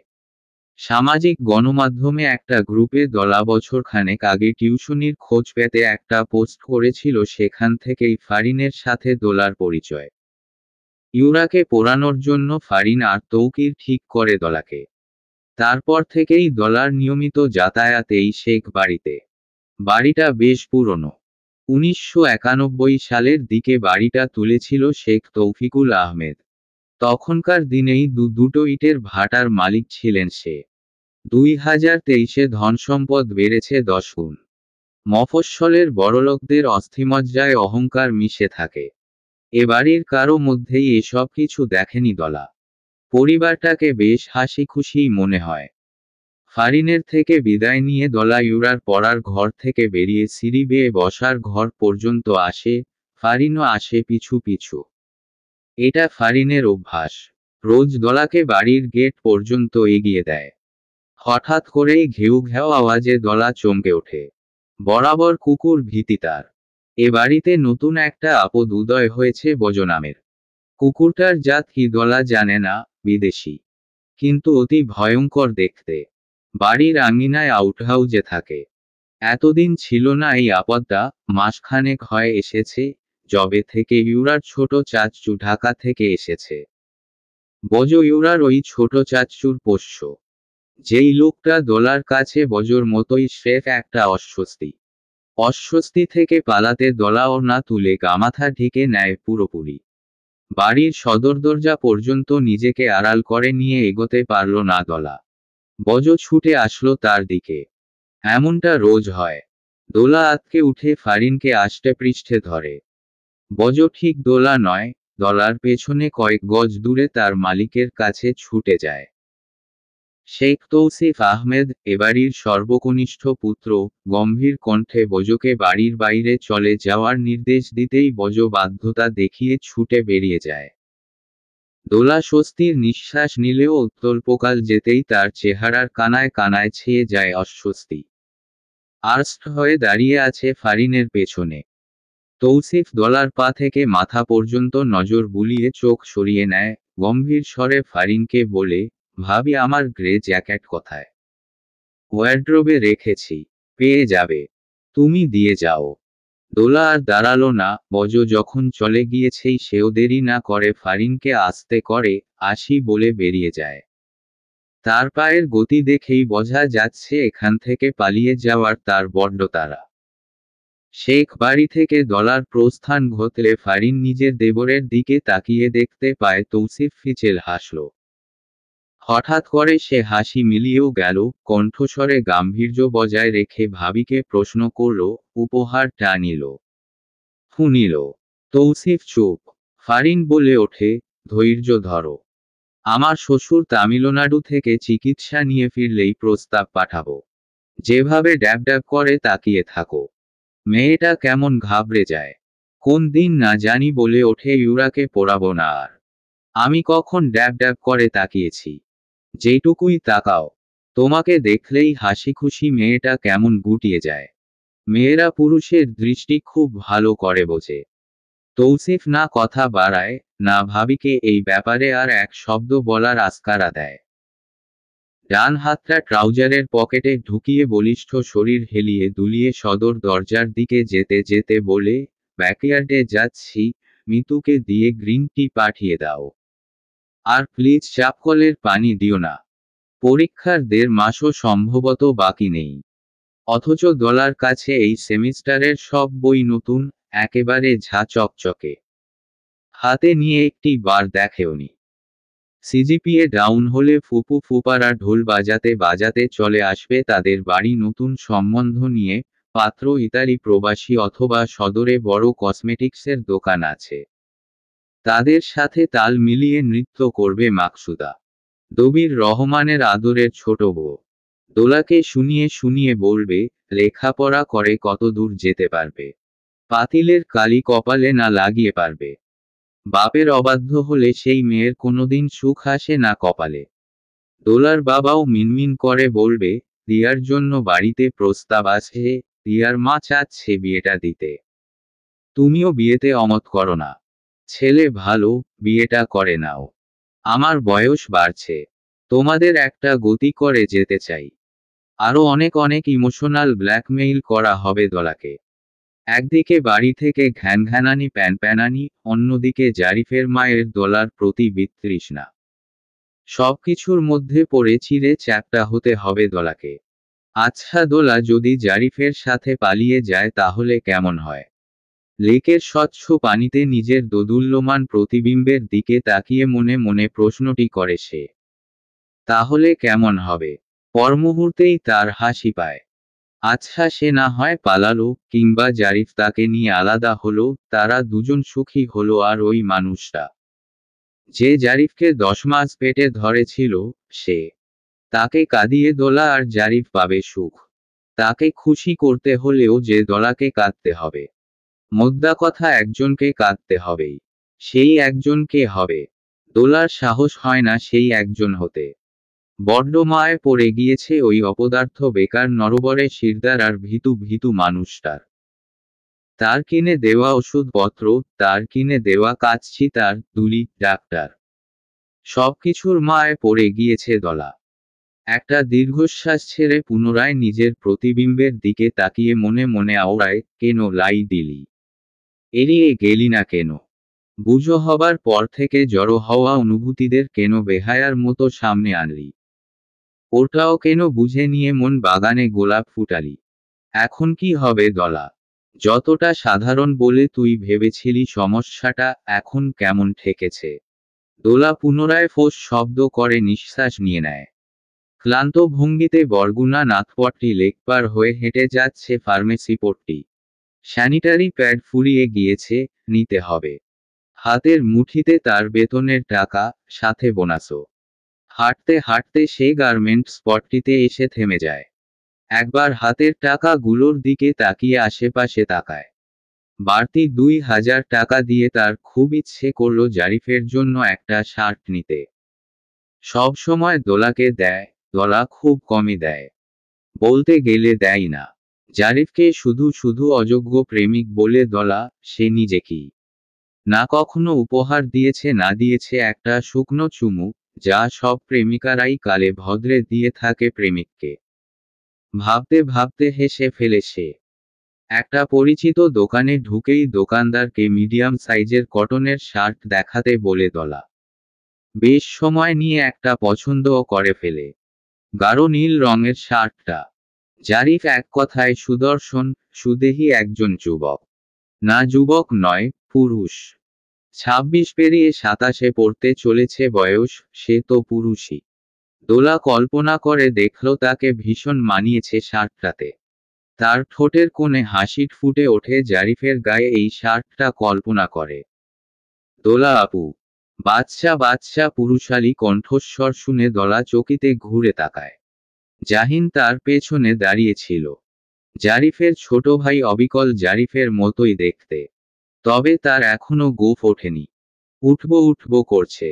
সামাজিক গণমাধ্যমে একটা গ্রুপে দলা বছরখানেক আগে টিউশনির খোঁজ পেতে একটা পোস্ট করেছিল, সেখান থেকেই ফারিনের সাথে দোলার পরিচয়। ইউরাকে পোড়ানোর জন্য ফারিন আর তৌকির ঠিক করে দলাকে। তারপর থেকেই দলার নিয়মিত যাতায়াত এই শেখ বাড়িতে। বাড়িটা বেশ পুরনো। 1991 সালের দিকে বাড়িটা তুলেছিল শেখ তৌফিকুল আহমেদ। তখনকার দিনেই দুটো ইটের ভাটার মালিক ছিলেন সে। 2023-এ ধনসম্পদ বেড়েছে 10 গুণ। মফস্বলের বড়লোকদের অস্থিমজ্জায় অহংকার মিশে থাকে। এ বাড়ির কারো মধ্যেই এসব কিছু দেখেনি দলা। পরিবারটাকে বেশ হাসি খুশিই মনে হয়। ফারিনের থেকে বিদায় নিয়ে দলা ইউরার পড়ার ঘর থেকে বেরিয়ে সিঁড়ি বেয়ে বসার ঘর পর্যন্ত আসে, ফারিনও আসে পিছু পিছু। এটা ফারিনের অভ্যাস। রোজ দলাকে বাড়ির গেট পর্যন্ত এগিয়ে দেয়। হঠাৎ করেই ঘেউ ঘেউ আওয়াজে দলা চমকে ওঠে। বরাবর কুকুর ভীতি তার। এ বাড়িতে নতুন একটা আপদ উদয় হয়েছে বজ নামের। কুকুরটার জাত কি দলা জানে না, বিদেশি। কিন্তু অতি ভয়ঙ্কর দেখতে। বাড়ির আঙিনায় আউটহাউজে থাকে। এতদিন ছিল না এই আপদটা, মাসখানেক হয় এসেছে, যবে থেকে ইউরার ছোট চাচ্চু ঢাকা থেকে এসেছে। বজ ইউরার ওই ছোট চাচ্চুর পোষ্য। যেই লোকটা দোলার কাছে বজর মতোই স্রেফ একটা অস্বস্তি। অস্বস্তি থেকে পালাতে দলা ওড়না তুলে গামাথা ঢেকে নেয় পুরোপুরি। বাড়ির সদর দরজা পর্যন্ত নিজেকে আড়াল করে নিয়ে এগোতে পারল না দলা। বজ ছুটে আসলো তার দিকে। এমনটা রোজ হয়। দোলা আঁতকে উঠে ফারিনকে আষ্টে পৃষ্ঠে ধরে। বজ ঠিক দোলা নয়, দলার পেছনে কয়েক গজ দূরে তার মালিকের কাছে ছুটে যায়। শেখ তৌসিফ আহমেদ, এবাড়ির সর্বকনিষ্ঠ পুত্র, গম্ভীর কণ্ঠে বজকে বাড়ির বাইরে চলে যাওয়ার নির্দেশ দিতেই বজ বাধ্যতা দেখিয়ে ছুটে বেরিয়ে যায়। দোলা স্বস্তির নিঃশ্বাস নিলেও অত্যল্পকাল যেতেই তার চেহারার কানায় কানায় ছেয়ে যায় অস্বস্তি। আর্স্ট হয়ে দাঁড়িয়ে আছে ফারিনের পেছনে। তৌসিফ দলার পা থেকে মাথা পর্যন্ত নজর বুলিয়ে চোখ সরিয়ে নেয়, গম্ভীর স্বরে ফারিনকে বলে, ভাবি আমার গ্রে জ্যাকেট কোথায়? ওয়ারড্রোবে রেখেছি। পেয়ে যাবে। তুমি দিয়ে যাও। দোলা আর দাঁড়ালো না, বজ যখন চলে গিয়েছেই সেও দেরি না করে ফারিনকে আস্তে করে, আসি বলে বেরিয়ে যায়। তার পায়ের গতি দেখেই বোঝা যাচ্ছে এখান থেকে পালিয়ে যাওয়ার তার বড্ড তাড়া। শেখ বাড়ি থেকে দলার প্রস্থান ঘটলে ফারিন নিজের দেবরের দিকে তাকিয়ে দেখতে পায় তৌসিফ ফিচেল হাসল। হঠাৎ করে সে হাসি মিলিয়েও গেল, কণ্ঠস্বরে গাম্ভীর্য বজায় রেখে ভাবিকে প্রশ্ন করল, উপহারটা নিল? নিল। তৌসিফ চুপ। ফারিন বলে ওঠে, ধৈর্য ধরো। আমার শ্বশুর তামিলনাড়ু থেকে চিকিৎসা নিয়ে ফিরলেই প্রস্তাব পাঠাবো। যেভাবে ড্যাব ড্যাব করে তাকিয়ে থাকো। মেয়েটা কেমন ঘাবড়ে যায়। কোন দিন না জানি বলে ওঠে, ইউরাকে পোড়াবো না আর। আমি কখন ড্যাব ড্যাব করে তাকিয়েছি? যেটুকুই তাকাও। তোমাকে দেখলেই হাসি খুশি মেয়েটা কেমন গুটিয়ে যায়। মেয়েরা পুরুষের দৃষ্টি খুব ভালো করে বোঝে। তৌসিফ না কথা বাড়ায়, না ভাবিকে এই ব্যাপারে আর এক শব্দ বলার আস্কারা দেয়। ডান হাতটা ট্রাউজারের পকেটে ঢুকিয়ে বলিষ্ঠ শরীর হেলিয়ে দুলিয়ে সদর দরজার দিকে যেতে যেতে বলে, ব্যাকইয়ার্ডে যাচ্ছি, মিতুকে দিয়ে গ্রিন টি পাঠিয়ে দাও। আর প্লিজ চাপকলের পানি দিও না। পরীক্ষার 1.5 মাসও সম্ভবত বাকি নেই। অথচ দলার কাছে এই সেমিস্টারের সব বই নতুন, একেবারে ঝা চকচকে। হাতে নিয়ে একটি বার দেখেওনি। সিজিপিএ ডাউন হলে ফুপু ফুপারা ঢোল বাজাতে বাজাতে চলে আসবে তাদের বাড়ি নতুন সম্বন্ধ নিয়ে, পাত্র ইতালি প্রবাসী অথবা সদরে বড় কসমেটিক্সের দোকান আছে। তাদের সাথে তাল মিলিয়ে নৃত্য করবে মাকসুদা, দবির রহমানের আদরের ছোট বউ। দোলাকে শুনিয়ে শুনিয়ে বলবে, লেখাপড়া করে কত দূর যেতে পারবে। পাতিলের কালি কপালে না লাগিয়ে পারবে। বাপের অবাধ্য হলে সেই মেয়ের কোনোদিন সুখ আসে না কপালে। দোলার বাবাও মিনমিন করে বলবে, দিয়ার জন্য বাড়িতে প্রস্তাব আছে, দিয়ার মা চাচ্ছে বিয়েটা দিতে। তুমিও বিয়েতে অমত করো না। ছেলে ভালো, বিয়েটা করে নাও। আমার বয়স বাড়ছে। তোমাদের একটা গতি করে যেতে চাই। আরো অনেক অনেক ইমোশনাল ব্ল্যাকমেইল করা হবে দোলাকে। একদিকে বাড়ি থেকে ঘ্যানঘ্যানানি প্যানপ্যানানি, অন্যদিকে জারিফের মায়ের দোলার প্রতি বিতৃষ্ণা। সবকিছুর মধ্যে পড়ে চিড়ে চ্যাপ্টা হতে হবে দোলাকে। আচ্ছা, দোলা যদি জারিফের সাথে পালিয়ে যায় তাহলে কেমন হয়? লেকের স্বচ্ছ পানিতে নিজের দোদুল্যমান প্রতিবিম্বের দিকে তাকিয়ে মনে মনে প্রশ্নটি করে সে। তাহলে কেমন হবে? পরমুহূর্তেই তার হাসি পায়। আচ্ছা, সে না হয় পালালো, কিংবা জারিফ তাকে নিয়ে আলাদা হলো, তারা দুজন সুখী হলো, আর ওই মানুষটা যে জারিফকে 10 মাস পেটে ধরেছিল, সে তাকে কাঁদিয়ে দোলা আর জারিফ পাবে সুখ। তাকে খুশি করতে হলেও যে দোলাকে কাঁদতে হবে। মোদ্দা কথা, একজনকে কাঁদতে হবেই। সেই একজন কে হবে? দোলার সাহস হয় না সেই একজন হতে। বড্ড মায়ে পড়ে গিয়েছে ওই অপদার্থ বেকার নরবরে শিরদার আর ভীতু ভীতু মানুষটার। তার কিনে দেওয়া ওষুধপত্র, তার কিনে দেওয়া কাচ্ছি, তার দুলি, ডাক্তার, সবকিছুর মায়ে পড়ে গিয়েছে দলা। একটা দীর্ঘশ্বাস ছেড়ে পুনরায় নিজের প্রতিবিম্বের দিকে তাকিয়ে মনে মনে আওড়ায়, কেন লাই দিলি? এড়িয়ে গেলি না কেন? বুঝো হবার পর থেকে জড়ো হওয়া অনুভূতিদের কেন বেহায়ার মতো সামনে আনলি? ওটাও কেন বুঝে নিয়ে মন বাগানে গোলাপ ফুটালি? এখন কি হবে দলা? যতটা সাধারণ বলে তুই ভেবেছিলি সমস্যাটা, এখন কেমন ঠেকেছে? দোলা পুনরায় ফোঁস শব্দ করে নিঃশ্বাস নিয়ে নেয়। ক্লান্ত ভঙ্গিতে বরগুনা নাথপট্টি লেক পার হয়ে হেঁটে যাচ্ছে ফার্মেসি পট্টি। স্যানিটারি প্যাড ফুরিয়ে গিয়েছে, নিতে হবে। হাতের মুঠিতে তার বেতনের টাকা, সাথে বোনাসও। হাঁটতে হাঁটতে সে গার্মেন্ট স্পটটিতে এসে থেমে যায়। একবার হাতের টাকাগুলোর দিকে তাকিয়ে আশেপাশে তাকায়। বাড়তি 2000 টাকা দিয়ে তার খুব ইচ্ছে করল জারিফের জন্য একটা শার্ট নিতে। সব সময় দোলাকে দেয়, দোলা খুব কমই দেয়। বলতে গেলে দেয় না। জারিফকে শুধু শুধু অযোগ্য প্রেমিক বলে দোলা, সে নিজে কি না কখনো উপহার দিয়েছে, না দিয়েছে একটা শুকনো চুমু, যা সব প্রেমিকারাই কালে ভদ্রে দিয়ে থাকে প্রেমিককে। ভাবতে ভাবতে হেসে ফেলে সে। একটা পরিচিত দোকানে ঢুকেই দোকানদারকে মিডিয়াম সাইজের কটনের শার্ট দেখাতে বলে দোলা বেশ সময় নিয়ে একটা পছন্দও করে ফেলে। গাঢ় নীল রঙের শার্টটা। জারিফ এক কথায় সুদর্শন, সুদেহী একজন যুবক। না, যুবক নয়, পুরুষ। 26 পেরিয়ে 27-এ পড়তে চলেছে বয়স, সে তো পুরুষই। দোলা কল্পনা করে দেখল তাকে ভীষণ মানিয়েছে শার্টটাতে। তার ঠোঁটের কোণে হাসি ফুটে ওঠে জারিফের গায়ে এই শার্টটা কল্পনা করে। দোলা আপু। বাচ্চা বাচ্চা পুরুষালী কণ্ঠস্বর শুনে দোলা চকিতে ঘুরে তাকায়। জাহিন তার পেছনে দাঁড়িয়েছিল। জারিফের ছোট ভাই অবিকল জারিফের মতোই দেখতে। তবে তার এখনো গোঁফ ওঠেনি। উঠব করছে।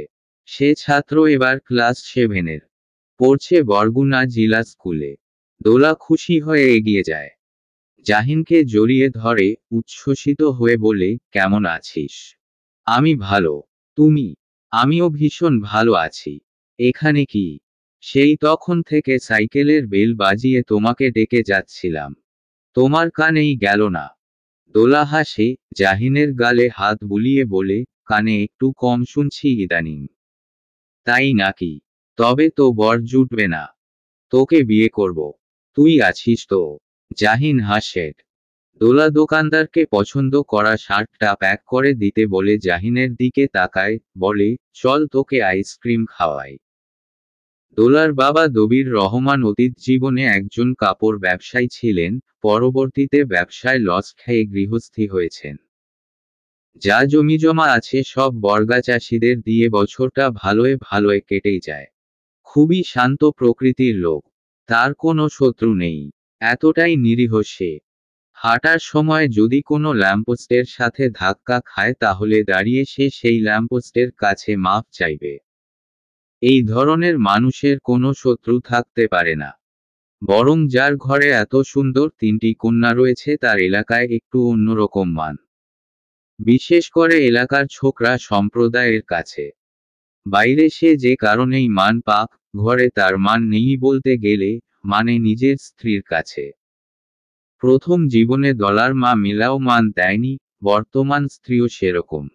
সে ছাত্র, এবার ক্লাস 7-এর। পড়ছে বরগুনা জিলা স্কুলে। দোলা খুশি হয়ে এগিয়ে যায়। জাহিনকে জড়িয়ে ধরে উচ্ছ্বসিত হয়ে বলে, কেমন আছিস? আমি ভালো। তুমি? আমিও ভীষণ ভালো আছি। এখানে কি? সেই তখন থেকে সাইকেলের বেল বাজিয়ে তোমাকে ডেকে যাচ্ছিলাম। তোমার কানেই গেল না। দোলা হাসে, জাহিনের গালে হাত বুলিয়ে বলে, কানে একটু কম শুনছি ইদানিং। তাই নাকি? তবে তো বর জুটবে না। তোকে বিয়ে করব। তুই আছিস তো? জাহিন হাসে। দোলা দোকানদারকে পছন্দ করা শার্টটা প্যাক করে দিতে বলে জাহিনের দিকে তাকায়, বলে, চল তোকে আইসক্রিম খাওয়াই। দোলার বাবা দবির রহমান অতীত জীবনে একজন কাপড় ব্যবসায়ী ছিলেন, পরবর্তীতে ব্যবসায় লস খেয়ে গৃহস্থী হয়েছেন। যা জমিজমা আছে সব বর্গা চাষিদের দিয়ে বছরটা ভালোয় কেটেই যায়। খুবই শান্ত প্রকৃতির লোক। তার কোনো শত্রু নেই। এতটাই নিরীহ সে। হাঁটার সময় যদি কোনো ল্যাম্পপোস্টের সাথে ধাক্কা খায় তাহলে দাঁড়িয়ে সে সেই ল্যাম্পপোস্টের কাছে মাফ চাইবে। এই ধরনের মানুষের কোনো শত্রু থাকতে পারে না। বরং যার ঘরে এত সুন্দর 3টি কন্যা রয়েছে তার এলাকায় একটু অন্যরকম মান। বিশেষ করে এলাকার ছোকরা সম্প্রদায়ের কাছে। বাইরে সে যে কারণেই মান পাক, ঘরে তার মান নেই বলতে গেলে, মানে নিজের স্ত্রীর কাছে। প্রথম জীবনে দলার মা মিলাও মান দেয়নি, বর্তমান স্ত্রীও সেরকম।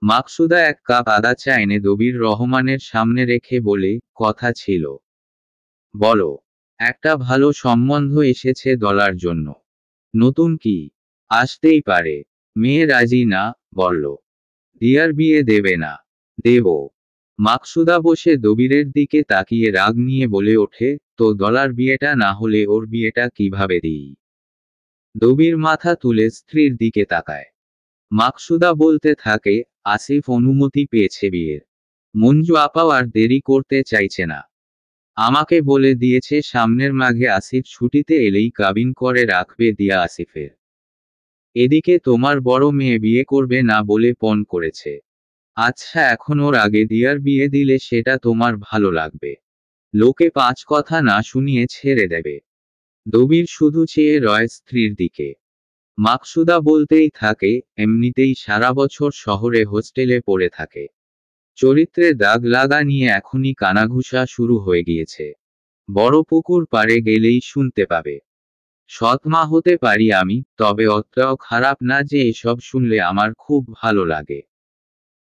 মাকসুদা 1 কাপ আদা চা এনে দবির রহমানের সামনে রেখে বলে, কথা ছিল। বলো। একটা ভালো সম্বন্ধ এসেছে দলার জন্য। নতুন কি? আসতেই পারে। মেয়ে রাজি না, বলল। দিয়ার বিয়ে দেবে না। দেব। মাকসুদা বসে দবিরের দিকে তাকিয়ে রাগ নিয়ে বলে ওঠে, তো দলার বিয়েটা না হলে ওর বিয়েটা কিভাবে দিই? দবির মাথা তুলে স্ত্রীর দিকে তাকায়। মাকসুদা বলতে থাকে, আসিফ অনুমতি পেয়েছে বিয়ের। মঞ্জু আপাও আর দেরি করতে চাইছে না। আমাকে বলে দিয়েছে সামনের মাঘে আসিফ ছুটিতে এলেই কাবিন করে রাখবে দিয়া আসিফের। এদিকে তোমার বড় মেয়ে বিয়ে করবে না বলে পণ করেছে। আচ্ছা, এখন ওর আগে দিয়ার বিয়ে দিলে সেটা তোমার ভালো লাগবে? লোকে 5 কথা না শুনিয়ে ছেড়ে দেবে। দবির শুধু চেয়ে রয় স্ত্রীর দিকে। মাকসুদা বলতেই থাকে, এমনিতেই সারা বছর শহরে হোস্টেলে পড়ে থাকে। চরিত্রে দাগ লাগা নিয়ে এখনই কানাঘুষা শুরু হয়ে গিয়েছে। বড় পুকুর পাড়ে গেলেই শুনতে পাবে। সৎ মা হতে পারি আমি, তবে অতটাও খারাপ না যে এসব শুনলে আমার খুব ভালো লাগে।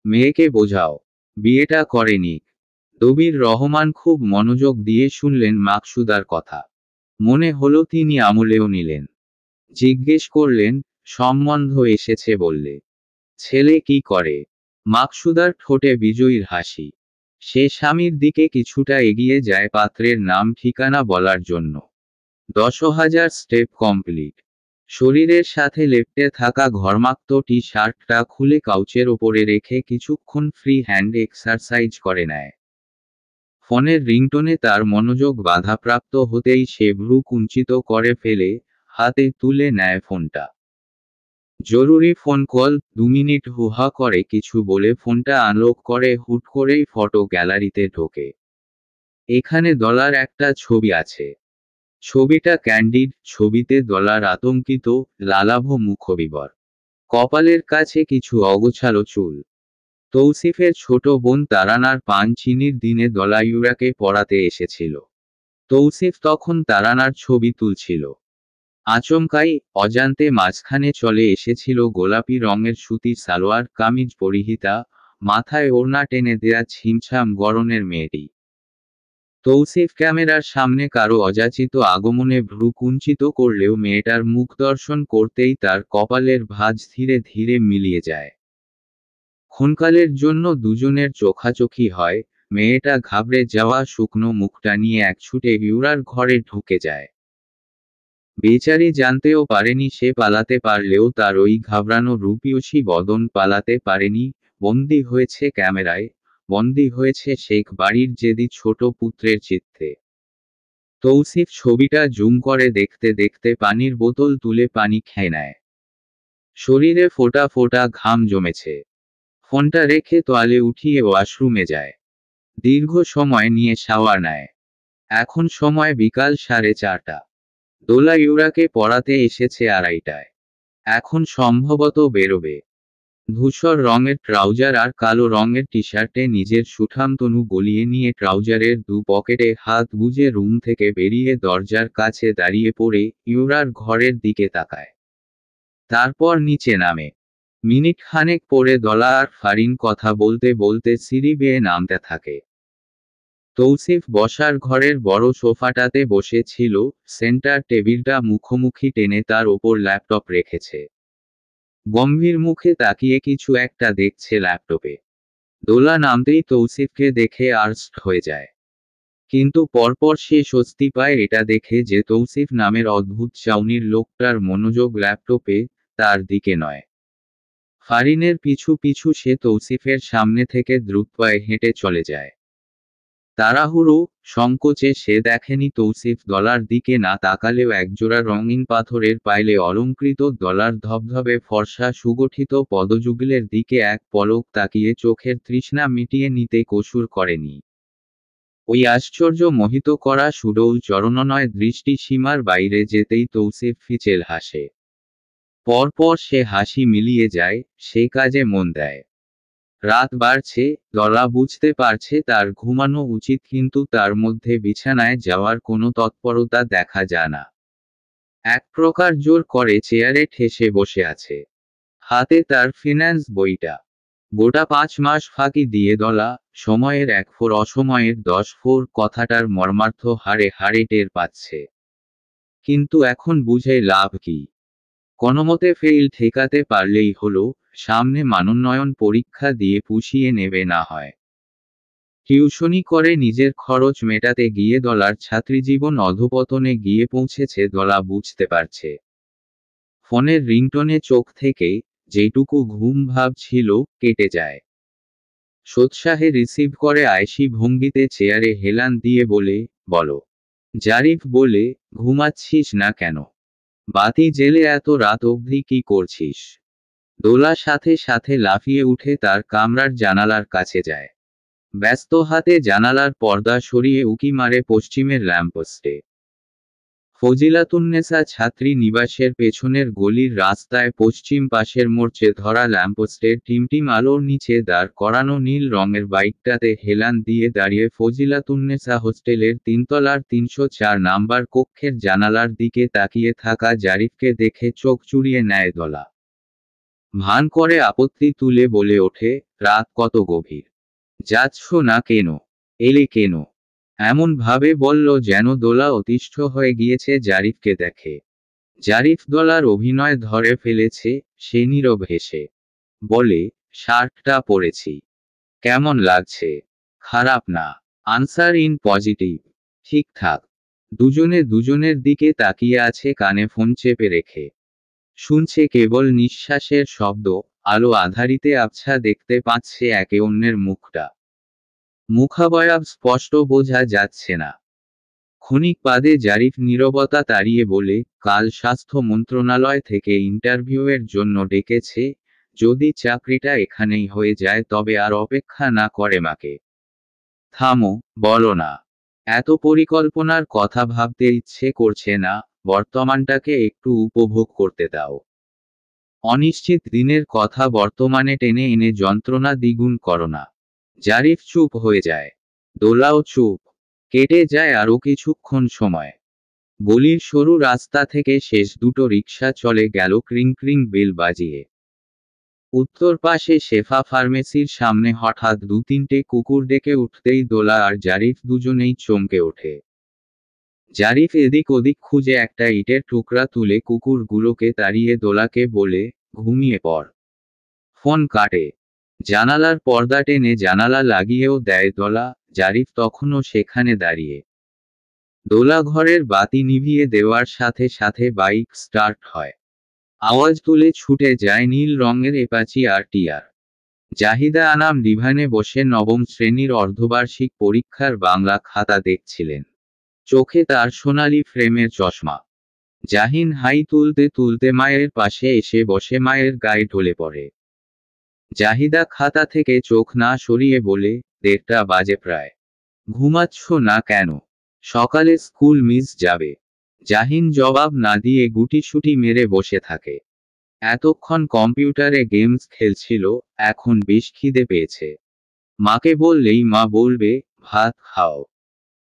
মেয়েকে বোঝাও। বিয়েটা করেনি। দবির রহমান খুব মনোযোগ দিয়ে শুনলেন মাকসুদার কথা। মনে হলো তিনি আমলেও নিলেন। জিজ্ঞেস করলেন, সম্বন্ধ এসেছে বললে। ছেলে কি করে? মাকসুদার ঠোঁটে বিজয়ীর হাসি। সে স্বামীর দিকে কিছুটা এগিয়ে যায় পাত্রের নাম ঠিকানা বলার জন্য। 10,000 স্টেপ কমপ্লিট। শরীরের সাথে লেপ্টে থাকা ঘর্মাক্ত টি শার্টটা খুলে কাউচের ওপরে রেখে কিছুক্ষণ ফ্রি হ্যান্ড এক্সারসাইজ করে নেয়। ফোনের রিংটোনে তার মনোযোগ বাধাপ্রাপ্ত হতেই সে ভ্রু কুঞ্চিত করে ফেলে, হাতে তুলে নেয় ফোনটা। জরুরি ফোন কল। 2 মিনিট হুহা করে কিছু বলে ফোনটা আনলক করে হুট করেই ফটো গ্যালারিতে ঢোকে। এখানে দলার একটা ছবি আছে। ছবিটা ক্যান্ডিড, ছবিতে দলার আতঙ্কিত, লালাভ মুখবিবর। কপালের কাছে কিছু অগোছালো চুল। তৌসিফের ছোট বোন তারানার পান চিনির দিনে দলা ইউরাকে পড়াতে এসেছিল। তৌসিফ তখন তারানার ছবি তুলছিল। আচমকাই, অজান্তে মাঝখানে চলে এসেছিল গোলাপি রঙের সুতির সালোয়ার কামিজ পরিহিতা, মাথায় ওড়না টেনে দেয়া ছিমছাম গড়নের মেয়েটি। তৌসিফ ক্যামেরার সামনে কারো অযাচিত আগমনে ভ্রু কুঞ্চিত করলেও মেয়েটার মুখ দর্শন করতেই তার কপালের ভাঁজ ধীরে ধীরে মিলিয়ে যায়। ক্ষণকালের জন্য দুজনের চোখাচোখি হয়, মেয়েটা ঘাবড়ে যাওয়া শুকনো মুখটা নিয়ে এক ছুটে ইউরার ঘরে ঢুকে যায়। বেচারি জানতেও পারেনি সে পালাতে পারলেও তার ওই ঘাবড়ানো রূপীয়সী বদন পালাতে পারেনি, বন্দী হয়েছে ক্যামেরায়, বন্দী হয়েছে শেখ বাড়ির জেদি ছোট পুত্রের চিত্তে। তৌসিফ ছবিটা জুম করে দেখতে দেখতে পানির বোতল তুলে পানি খেয়ে নেয়। শরীরে ফোঁটা ফোঁটা ঘাম জমেছে। ফোনটা রেখে তোয়ালে উঠিয়ে ওয়াশরুমে যায়। দীর্ঘ সময় নিয়ে শাওয়ার নেয়। এখন সময় বিকাল 4:30। দোলা ইউরাকে পড়াতে এসেছে 2:30টায়। এখন সম্ভবত বেরোবে। ধূসর রঙের ট্রাউজার আর কালো রঙের টি শার্টে নিজের সুঠামতনু গলিয়ে নিয়ে ট্রাউজারের দু পকেটে হাত গুজে রুম থেকে বেরিয়ে দরজার কাছে দাঁড়িয়ে পড়ে ইউরার ঘরের দিকে তাকায়। তারপর নিচে নামে। মিনিট খানেক পরে দলা আর ফারিন কথা বলতে বলতে সিঁড়ি বেয়ে নামতে থাকে। তৌসিফ বসার ঘরের বড় সোফাটাতে বসে ছিল, সেন্টার টেবিলটা মুখোমুখি টেনে তার ওপর ল্যাপটপ রেখেছে। গম্ভীর মুখে তাকিয়ে কিছু একটা দেখছে ল্যাপটপে। দোলা নামতেই তৌসিফকে দেখে আর্স্ট হয়ে যায়। কিন্তু পরপর সে স্বস্তি পায় এটা দেখে যে তৌসিফ নামের অদ্ভুত চাউনির লোকটার মনোযোগ ল্যাপটপে, তার দিকে নয়। ফারিনের পিছু পিছু সে তৌসিফের সামনে থেকে দ্রুত পায়ে হেঁটে চলে যায়। তাড়াহুড়ো, সংকোচে সে দেখেনি তৌসিফ দলার দিকে না তাকালেও একজোড়া রঙিন পাথরের পাইলে অলংকৃত দলার ধবধবে ফর্সা সুগঠিত পদযুগলের দিকে এক পলক তাকিয়ে চোখের তৃষ্ণা মিটিয়ে নিতে কসুর করেনি। ওই আশ্চর্য মোহিত করা সুডৌল চরণনয় দৃষ্টি সীমার বাইরে যেতেই তৌসিফ ফিচেল হাসে। পরপর সে হাসি মিলিয়ে যায়, সে কাজে মন দেয়। রাত বাড়ছে, দলা বুঝতে পারছে তার ঘুমানো উচিত, কিন্তু তার মধ্যে বিছানায় যাওয়ার কোনো তৎপরতা দেখা যায় না। এক প্রকার জোর করে চেয়ারে ঠেসে বসে আছে। হাতে তার ফিন্যান্স বইটা। গোটা 5 মাস ফাঁকি দিয়ে দলা, সময়ের 1 ফোর অসময়ের 10 ফোর কথাটার মর্মার্থ হাড়ে হাড়ে টের পাচ্ছে। কিন্তু এখন বুঝে লাভ কি? কোনোমতে ফেইল ঠেকাতে পারলেই হলো, সামনে মানোন্নয়ন পরীক্ষা দিয়ে পুষিয়ে নেবে না হয়। টিউশনি করে নিজের খরচ মেটাতে গিয়ে দলার ছাত্রীজীবন অধঃপতনে গিয়ে পৌঁছেছে দলা বুঝতে পারছে। ফোনের রিংটোনে চোখ থেকে যেটুকু ঘুম ভাব ছিল কেটে যায়। সোৎসাহে রিসিভ করে আয়েশি ভঙ্গিতে চেয়ারে হেলান দিয়ে বলে, বলো। জারিফ বলে, ঘুমাচ্ছিস না কেন? বাতি জেলে এত রাত অবধি কি করছিস? দোলা সাথে সাথে লাফিয়ে উঠে তার কামরার জানালার কাছে যায়। ব্যস্ত হাতে জানালার পর্দা সরিয়ে উকি মারে পশ্চিমের ল্যাম্পপোস্টে। ফজিলাতুন্নেসা ছাত্রী নিবাসের পেছনের গলির রাস্তায় পশ্চিম পাশের মোর্চে ধরা ল্যাম্পপোস্টের টিমটিম আলোর নিচে দাঁড় করানো নীল রঙের বাইকটাতে হেলান দিয়ে দাঁড়িয়ে ফজিলাতুন্নেসা হোস্টেলের 3 তলার 304 নাম্বার কক্ষের জানালার দিকে তাকিয়ে থাকা জারিফকে দেখে চোখ চুড়িয়ে নেয় দলা। ভান করে আপত্তি তুলে বলে ওঠে, রাত কত গভীর। যাচ্ছ না কেন? এলে কেন? এমন ভাবে বলল যেন দোলা অতিষ্ঠ হয়ে গিয়েছে জারিফকে দেখে। জারিফ দলার অভিনয় ধরে ফেলেছে, সে নীরব হেসে বলে, শার্টটা পরেছি। কেমন লাগছে? খারাপ না। Answer in positive. ঠিকঠাক। দুজনে দুজনের দিকে তাকিয়ে আছে কানে ফোন চেপে রেখে। শুনছে কেবল নিঃশ্বাসের শব্দ, আলো আধারিতে আবছা দেখতে পাচ্ছে একে অন্যের মুখটা। মুখাবয়ব স্পষ্ট বোঝা যাচ্ছে না। ক্ষণিক বাদে জারিফ নীরবতা তাড়িয়ে বলে, কাল স্বাস্থ্য মন্ত্রণালয় থেকে ইন্টারভিউয়ের জন্য ডেকেছে, যদি চাকরিটা এখানেই হয়ে যায় তবে আর অপেক্ষা না করে মাকে। থামো, বলো না। এত পরিকল্পনার কথা ভাবতে ইচ্ছে করছে না, বর্তমানটাকে একটু উপভোগ করতে দাও। অনিশ্চিত দিনের কথা বর্তমানে টেনে এনে যন্ত্রণা দ্বিগুণ করো না। জারিফ চুপ হয়ে যায়। দোলাও চুপ। কেটে যায় আরও কিছুক্ষণ সময়। গলির সরু রাস্তা থেকে শেষ দুটো রিকশা চলে গেল ক্রিং ক্রিং বেল বাজিয়ে। উত্তর পাশে শেফা ফার্মেসির সামনে হঠাৎ 2-3টে কুকুর ডেকে উঠতেই দোলা আর জারিফ দুজনেই চমকে ওঠে। জারিফ এদিক ওদিক খুঁজে একটা ইটের টুকরা তুলে কুকুরগুলোকে তাড়িয়ে দোলাকে বলে, ঘুমিয়ে পড়। ফোন কাটে। জানালার পর্দা টেনে জানালা লাগিয়েও দেয় দোলা, জারিফ তখনও সেখানে দাঁড়িয়ে। দোলা ঘরের বাতি নিভিয়ে দেওয়ার সাথে সাথে বাইক স্টার্ট হয়। আওয়াজ তুলে ছুটে যায় নীল রঙের অ্যাপাচি RTR। জাহিদা আনাম ডিভানে বসে নবম শ্রেণীর অর্ধবার্ষিক পরীক্ষার বাংলা খাতা দেখছিলেন। চোখে তার সোনালি ফ্রেমের চশমা। জাহিন হাই তুলতে তুলতে মায়ের পাশে এসে বসে মায়ের গায়ে ঢলে পড়ে। জাহিদা খাতা থেকে চোখ না সরিয়ে বলে, 1:30 বাজে প্রায়। ঘুমাচ্ছ না কেন? সকালে স্কুল মিস যাবে। জাহিন জবাব না দিয়ে গুটিসুটি মেরে বসে থাকে। এতক্ষণ কম্পিউটারে গেমস খেলছিল, এখন বেশ খিদে পেয়েছে। মাকে বললেই মা বলবে, ভাত খাও।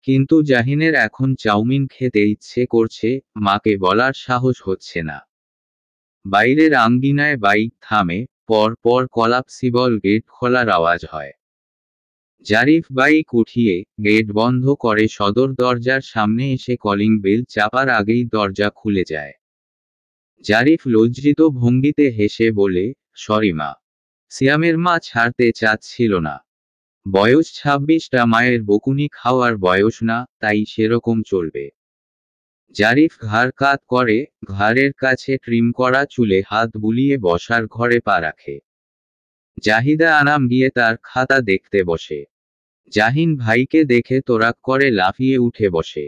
কিন্তু জাহিনের এখন চাউমিন খেতে ইচ্ছে করছে, মাকে বলার সাহস হচ্ছে না। বাইরের আঙ্গিনায় বাইক থামে, পর পর কলাপসিবল গেট খোলার আওয়াজ হয়। জারিফ বাইক উঠিয়ে গেট বন্ধ করে সদর দরজার সামনে এসে কলিং বেল চাপার আগেই দরজা খুলে যায়। জারিফ লজ্জিত ভঙ্গিতে হেসে বলে, সরি মা। সিয়ামের মা ছাড়তে চাচ্ছিল না। বয়স 26টা, মায়ের বকুনি খাওয়ার বয়স না, তাই সেরকম চলবে। জারিফ ঘাড় কাত করে, ঘাড়ের কাছে ট্রিম করা চুলে হাত বুলিয়ে বসার ঘরে পা রাখে। জাহিদা আনাম গিয়ে তার খাতা দেখতে বসে। জাহিন ভাইকে দেখে তোরাক করে লাফিয়ে উঠে বসে।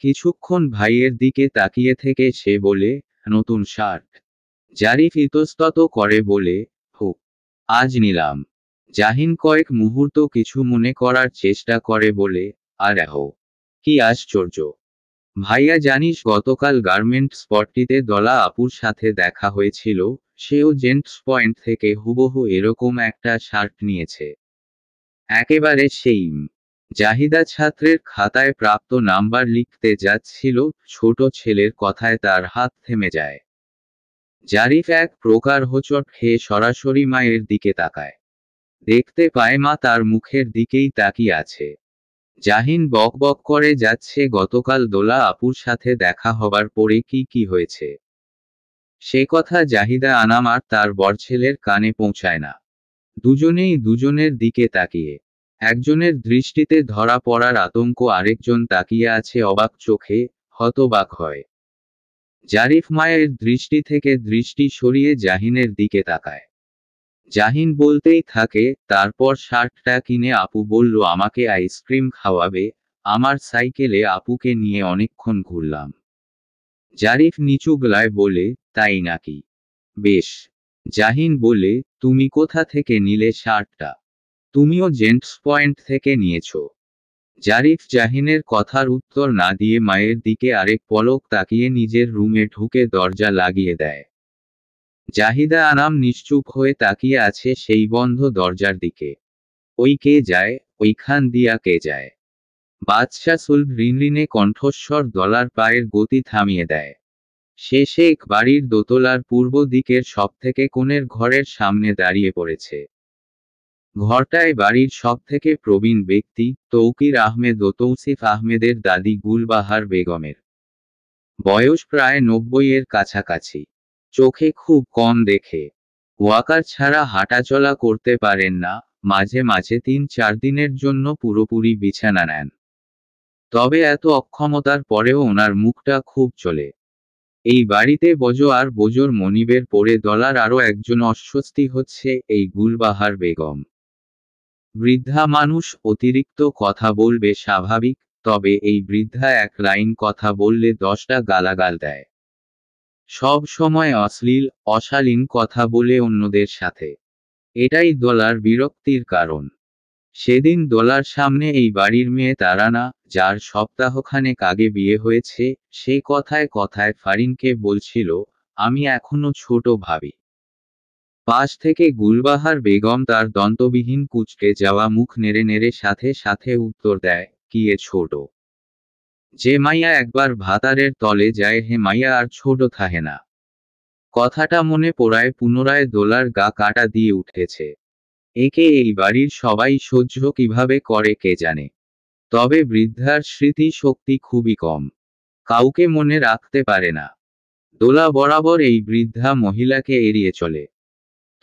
কিছুক্ষণ ভাইয়ের দিকে তাকিয়ে থেকে সে বলে, নতুন শার্ট? জারিফ ইতস্তত করে বলে, হু, আজ নিলাম। জাহিন কয়েক মুহূর্ত কিছু মনে করার চেষ্টা করে বলে, আর কি আশ্চর্য। ভাইয়া জানিস গতকাল গার্মেন্ট স্পটটিতে দলা আপুর সাথে দেখা হয়েছিল, সেও জেন্টস পয়েন্ট থেকে হুবহু এরকম একটা শার্ট নিয়েছে। একেবারে সেইম। জাহিদা ছাত্রের খাতায় প্রাপ্ত নাম্বার লিখতে যাচ্ছিল, ছোট ছেলের কথায় তার হাত থেমে যায়। জারিফ এক প্রকার হোঁচট খেয়ে সরাসরি মায়ের দিকে তাকায়। দেখতে পায় মা তার মুখের দিকেই তাকিয়ে আছে। জাহিন বকবক করে যাচ্ছে গতকাল দোলা আপুর সাথে দেখা হবার পরে কি হয়েছে। সে কথা জাহিদা আনাম আর তার বরছেলের কানে পৌঁছায় না। দুজনেই দুজনের দিকে তাকিয়ে। একজনের দৃষ্টিতে ধরা পড়ার আতঙ্ক, আরেকজন তাকিয়ে আছে অবাক চোখে, হতবাক হয়। জারিফ মায়ের দৃষ্টি থেকে দৃষ্টি সরিয়ে জাহিনের দিকে তাকায়। জাহিন বলতেই থাকে, তারপর শার্টটা কিনে আপু বলল আমাকে আইসক্রিম খাওয়াবে, আমার সাইকেলে আপুকে নিয়ে অনেকক্ষণ ঘুরলাম। জারিফ নিচু গলায় বলে, তাই নাকি? বেশ। জাহিন বলে, তুমি কোথা থেকে নিলে শার্টটা? তুমিও জেন্টস পয়েন্ট থেকে নিয়েছো? জারিফ জাহিনের কথার উত্তর না দিয়ে মায়ের দিকে আরেক পলক তাকিয়ে নিজের রুমে ঢুকে দরজা লাগিয়ে দেয়। জাহিদা আনাম নিশ্চুপ হয়ে তাকিয়ে আছে সেই বন্ধ দরজার দিকে। ওই কে যায়, ওইখান দিয়া কে যায়? বাদশা সুলভ রিনরিনে কণ্ঠস্বর দলার পায়ের গতি থামিয়ে দেয়। সে শেখ বাড়ির দোতলার পূর্ব দিকের সবথেকে কোণের ঘরের সামনে দাঁড়িয়ে পড়েছে। ঘরটায় বাড়ির সবথেকে প্রবীণ ব্যক্তি তৌকির আহমেদ ও তৌসিফ আহমেদের দাদি গুলবাহার বেগমের। বয়স প্রায় 90-এর কাছাকাছি। চোখে খুব কম দেখে। ওয়াকার ছাড়া হাঁটাচলা করতে পারেন না, মাঝে মাঝে 3-4 দিনের জন্য পুরোপুরি বিছানা নেন। তবে এত অক্ষমতার পরেও ওনার মুখটা খুব চলে। এই বাড়িতে বোজো আর বোজোর মনিবের পড়ে দলার আরও একজন অস্বস্তি হচ্ছে এই গুলবাহার বেগম। বৃদ্ধা মানুষ, অতিরিক্ত কথা বলবে স্বাভাবিক, তবে এই বৃদ্ধা এক লাইন কথা বললে 10টা গালাগাল দেয়। সব সময় অশ্লীল, অশালীন কথা বলে অন্যদের সাথে। এটাই দলার বিরক্তির কারণ। সেদিন দলার সামনে এই বাড়ির মেয়ে তারানা, যার সপ্তাহখানেক আগে বিয়ে হয়েছে, সে কথায় কথায় ফারিনকে বলছিল, আমি এখনো ছোট ভাবি। পাশ থেকে গুলবাহার বেগম তার দন্তবিহীন কুঁচকে যাওয়া মুখ নেড়ে নেড়ে সাথে সাথে উত্তর দেয়, কি এ ছোট? যে মাইয়া একবার ভাতারের তলে যায় হে মাইয়া আর ছোট থাহে না। কথাটা মনে পড়ায় পুনরায় দোলার গা কাটা দিয়ে উঠেছে। একে এই বাড়ির সবাই সহ্য কিভাবে করে কে জানে। তবে বৃদ্ধার স্মৃতি শক্তি খুবই কম। কাউকে মনে রাখতে পারে না। দোলা বরাবর এই বৃদ্ধা মহিলাকে এড়িয়ে চলে।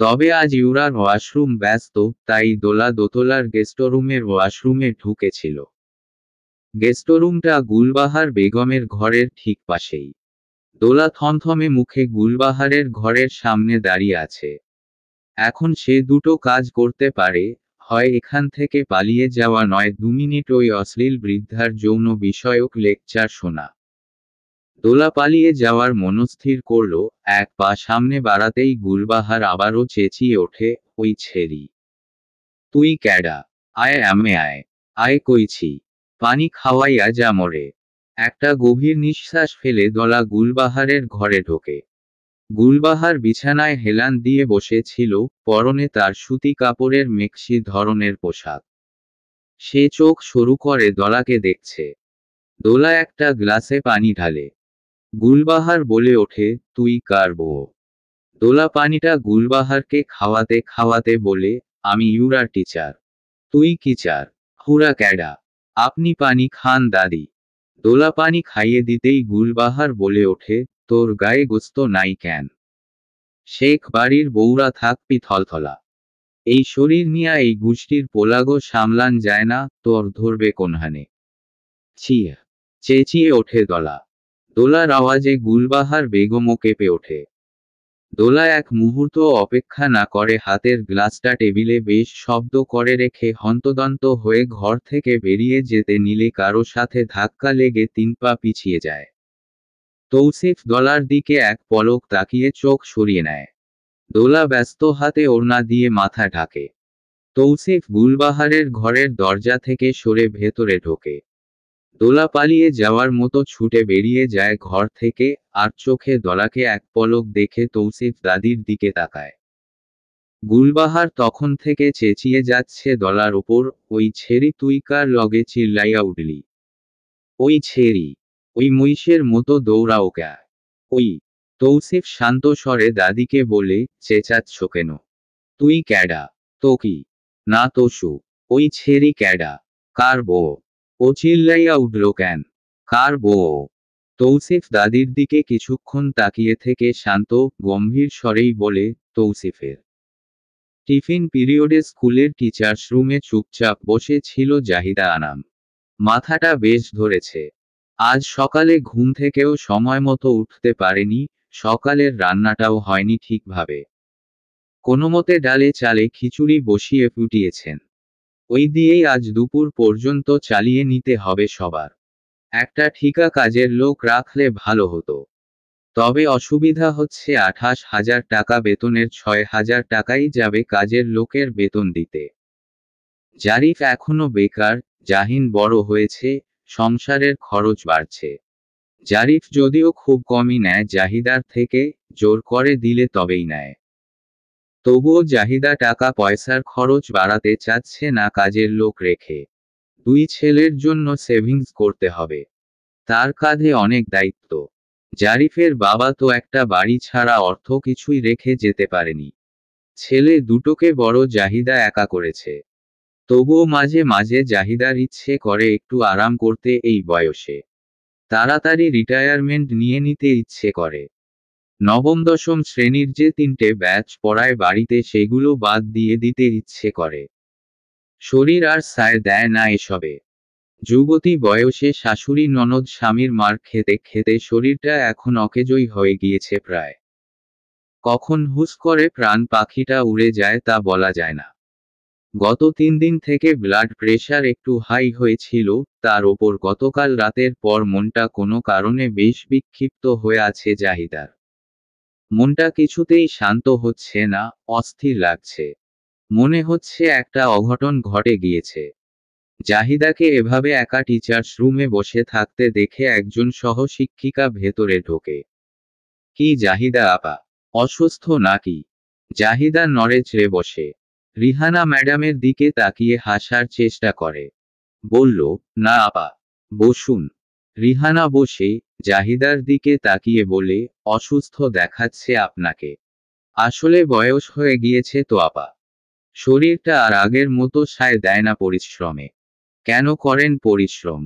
তবে আজ ইউরার ওয়াশরুম ব্যস্ত, তাই দোলা দোতলার গেস্টরুমের ওয়াশরুমে ঢুকেছিল। গেস্টরুমটা গুলবাহার বেগমের ঘরের ঠিক পাশেই। দোলা থমথমে মুখে গুলবাহারের ঘরের সামনে দাঁড়িয়ে আছে। এখন সে দুটো কাজ করতে পারে, হয় এখান থেকে পালিয়ে যাওয়া, নয় 2 মিনিট ওই অশ্লীল বৃদ্ধার যৌন বিষয়ক লেকচার শোনা। দোলা পালিয়ে যাওয়ার মনস্থির করল, এক পা সামনে বাড়াতেই গুলবাহার আবারও চেঁচিয়ে ওঠে, ওই ছেড়ি! তুই ক্যাডা? আয় আমে আয়! আয় কইছি! পানি খাওয়াইয়া যা মরে! একটা গভীর নিঃশ্বাস ফেলে দোলা গুলবাহারের ঘরে ঢোকে। গুলবাহার বিছানায় হেলান দিয়ে বসে ছিল, পরনে তার সুতি কাপড়ের মেক্সি ধরনের পোশাক। সে চোখ সরু করে দোলাকে দেখছে। দোলা একটা গ্লাসে পানি ঢালে। গুলবাহার বলে ওঠে, তুই কার বউ? দোলা পানিটা গুলবাহারকে খাওয়াতে খাওয়াতে বলে, আমি ইউরার টিচার। তুই কি চার? হুরা ক্যাডা? আপনি পানি খান দাদি। দোলা পানি খাইয়ে দিতেই গুলবাহার বলে ওঠে, তোর গায়ে গোস্ত নাই কেন? শেখ বাড়ির বউরা থাকবি থলথলা। এই শরীর নিয়া এই গোষ্ঠীর পোলাগো সামলান যায় না, তোর ধরবে কোনহানে? ছিয়া! চেঁচিয়ে ওঠে দোলা। দোলার আওয়াজে গুলবাহার বেগমও কেঁপে ওঠে। দোলা এক মুহূর্ত অপেক্ষা না করে হাতের গ্লাসটা টেবিলে বেশ শব্দ করে রেখে হন্তদন্ত হয়ে ঘর থেকে বেরিয়ে যেতে নিলে কারো সাথে ধাক্কা লেগে 3 পা পিছিয়ে যায়। তৌসিফ দোলার দিকে এক পলক তাকিয়ে চোখ সরিয়ে নেয়। দোলা ব্যস্ত হাতে ওড়না দিয়ে মাথা ঢাকে। তৌসিফ গুলবাহারের ঘরের দরজা থেকে সরে ভেতরে ঢোকে। দোলা পালিয়ে যাওয়ার মতো ছুটে বেরিয়ে যায় ঘর থেকে, আর চোখে দোলাকে এক পলক দেখে তৌসিফ দাদির দিকে তাকায়। গুলবাহার তখন থেকে চেঁচিয়ে যাচ্ছে দোলার ওপর, ওই ছেড়ি তুই কার লগে চিল্লাইয়া উঠলি? ওই ছেড়ি! ওই মহিষের মতো দৌড়াও ক্যা? ওই! তৌসিফ শান্ত স্বরে দাদিকে বলে, চেঁচাচ্ছ কেন? তুই ক্যাডা? তো কি? না তোসু! ওই ছেড়ি ক্যাডা? কার বউ? ও চিল্লাইয়া উঠল কেন? কার বউ? তৌসিফ দাদির দিকে কিছুক্ষণ তাকিয়ে থেকে শান্ত, গম্ভীর স্বরেই বলে, তৌসিফের। টিফিন পিরিয়ডে স্কুলের টিচার্স রুমে চুপচাপ বসে ছিল জাহিদা আনাম। মাথাটা বেশ ধরেছে। আজ সকালে ঘুম থেকেও সময় মতো উঠতে পারেনি, সকালের রান্নাটাও হয়নি ঠিকভাবে। কোনোমতে ডালে চালে খিচুড়ি বসিয়ে ফুটিয়েছেন। ওই দিয়েই আজ দুপুর পর্যন্ত চালিয়ে নিতে হবে সবার। একটা ঠিকা কাজের লোক রাখলে ভালো হতো। তবে অসুবিধা হচ্ছে 28,000 টাকা বেতনের 6,000 টাকাই যাবে কাজের লোকের বেতন দিতে। জারিফ এখনো বেকার, জাহিন বড় হয়েছে, সংসারের খরচ বাড়ছে। জারিফ যদিও খুব কমই নেয় জাহিদার থেকে, জোর করে দিলে তবেই নেয়। তবুও জাহিদা টাকা পয়সার খরচ বাড়াতে চাচ্ছে না কাজের লোক রেখে। 2 ছেলের জন্য সেভিংস করতে হবে। তার কাঁধে অনেক দায়িত্ব। জারিফের বাবা তো একটা বাড়ি ছাড়া অর্থ কিছুই রেখে যেতে পারেনি। ছেলে দুটোকে বড় জাহিদা একা করেছে। তবুও মাঝে মাঝে জাহিদার ইচ্ছে করে একটু আরাম করতে এই বয়সে। তাড়াতাড়ি রিটায়ারমেন্ট নিয়ে নিতে ইচ্ছে করে। নবম দশম শ্রেণীর যে 3টে ব্যাচ পড়ায় বাড়িতে সেগুলো বাদ দিয়ে দিতে ইচ্ছে করে। শরীর আর সায় দেয় না এসবে। যুবতী বয়সে শাশুড়ি ননদ স্বামীর মার খেতে খেতে শরীরটা এখন অকেজোই হয়ে গিয়েছে প্রায়। কখন হুস করে প্রাণ পাখিটা উড়ে যায় তা বলা যায় না। গত 3 দিন থেকে ব্লাড প্রেশার একটু হাই হয়েছিল, তার ওপর গতকাল রাতের পর মনটা কোনো কারণে বেশ বিক্ষিপ্ত হয়ে আছে জাহিদার। মনটা কিছুতেই শান্ত হচ্ছে না, অস্থির লাগছে। মনে হচ্ছে একটা অঘটন ঘটে গিয়েছে। জাহিদাকে এভাবে একা টিচার্স রুমে বসে থাকতে দেখে একজন সহশিক্ষিকা ভেতরে ঢোকে। কি জাহিদা আপা? অসুস্থ নাকি? জাহিদা নড়ে চড়ে বসে। রিহানা ম্যাডামের দিকে তাকিয়ে হাসার চেষ্টা করে। বলল, না আপা, বসুন। রিহানা বসে, জাহিদার দিকে তাকিয়ে বলে, অসুস্থ দেখাচ্ছে আপনাকে। আসলে বয়স হয়ে গিয়েছে তো আপা। শরীরটা আর আগের মতো সায় দেয় না পরিশ্রমে। কেন করেন পরিশ্রম?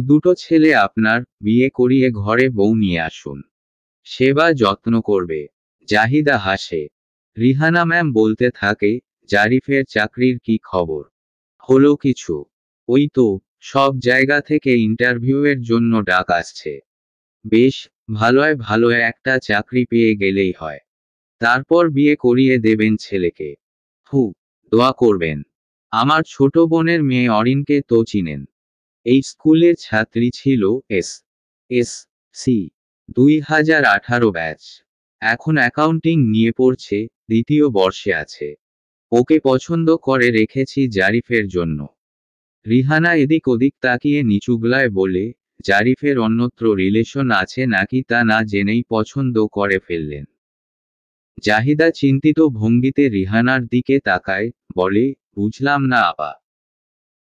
দুটো ছেলে আপনার, বিয়ে করিয়ে ঘরে বউ নিয়ে আসুন। সেবা যত্ন করবে। জাহিদা হাসে। রিহানা ম্যাম বলতে থাকে, জারিফের চাকরির কি খবর? হলো কিছু? ওই তো, সব জায়গা থেকে ইন্টারভিউয়ের জন্য ডাক আসছে। বেশ, ভালোয় একটা চাকরি পেয়ে গেলেই হয়। তারপর বিয়ে করিয়ে দেবেন ছেলেকে। হু, দোয়া করবেন। আমার ছোট বোনের মেয়ে অরিনকে তো চিনেন। এই স্কুলের ছাত্রী ছিল। S S C 2018 batch. এখন অ্যাকাউন্টিং নিয়ে পড়ছে, দ্বিতীয় বর্ষে আছে। ওকে পছন্দ করে রেখেছি জারিফের জন্য। রিহানা এদিক ওদিক তাকিয়ে নিচু গলায় বলে, জারিফের অন্যত্র রিলেশন আছে নাকি তা না জেনেই পছন্দ করে ফেললেন? জাহিদা চিন্তিত ভঙ্গিতে রিহানার দিকে তাকায়, বলে, বুঝলাম না আপা।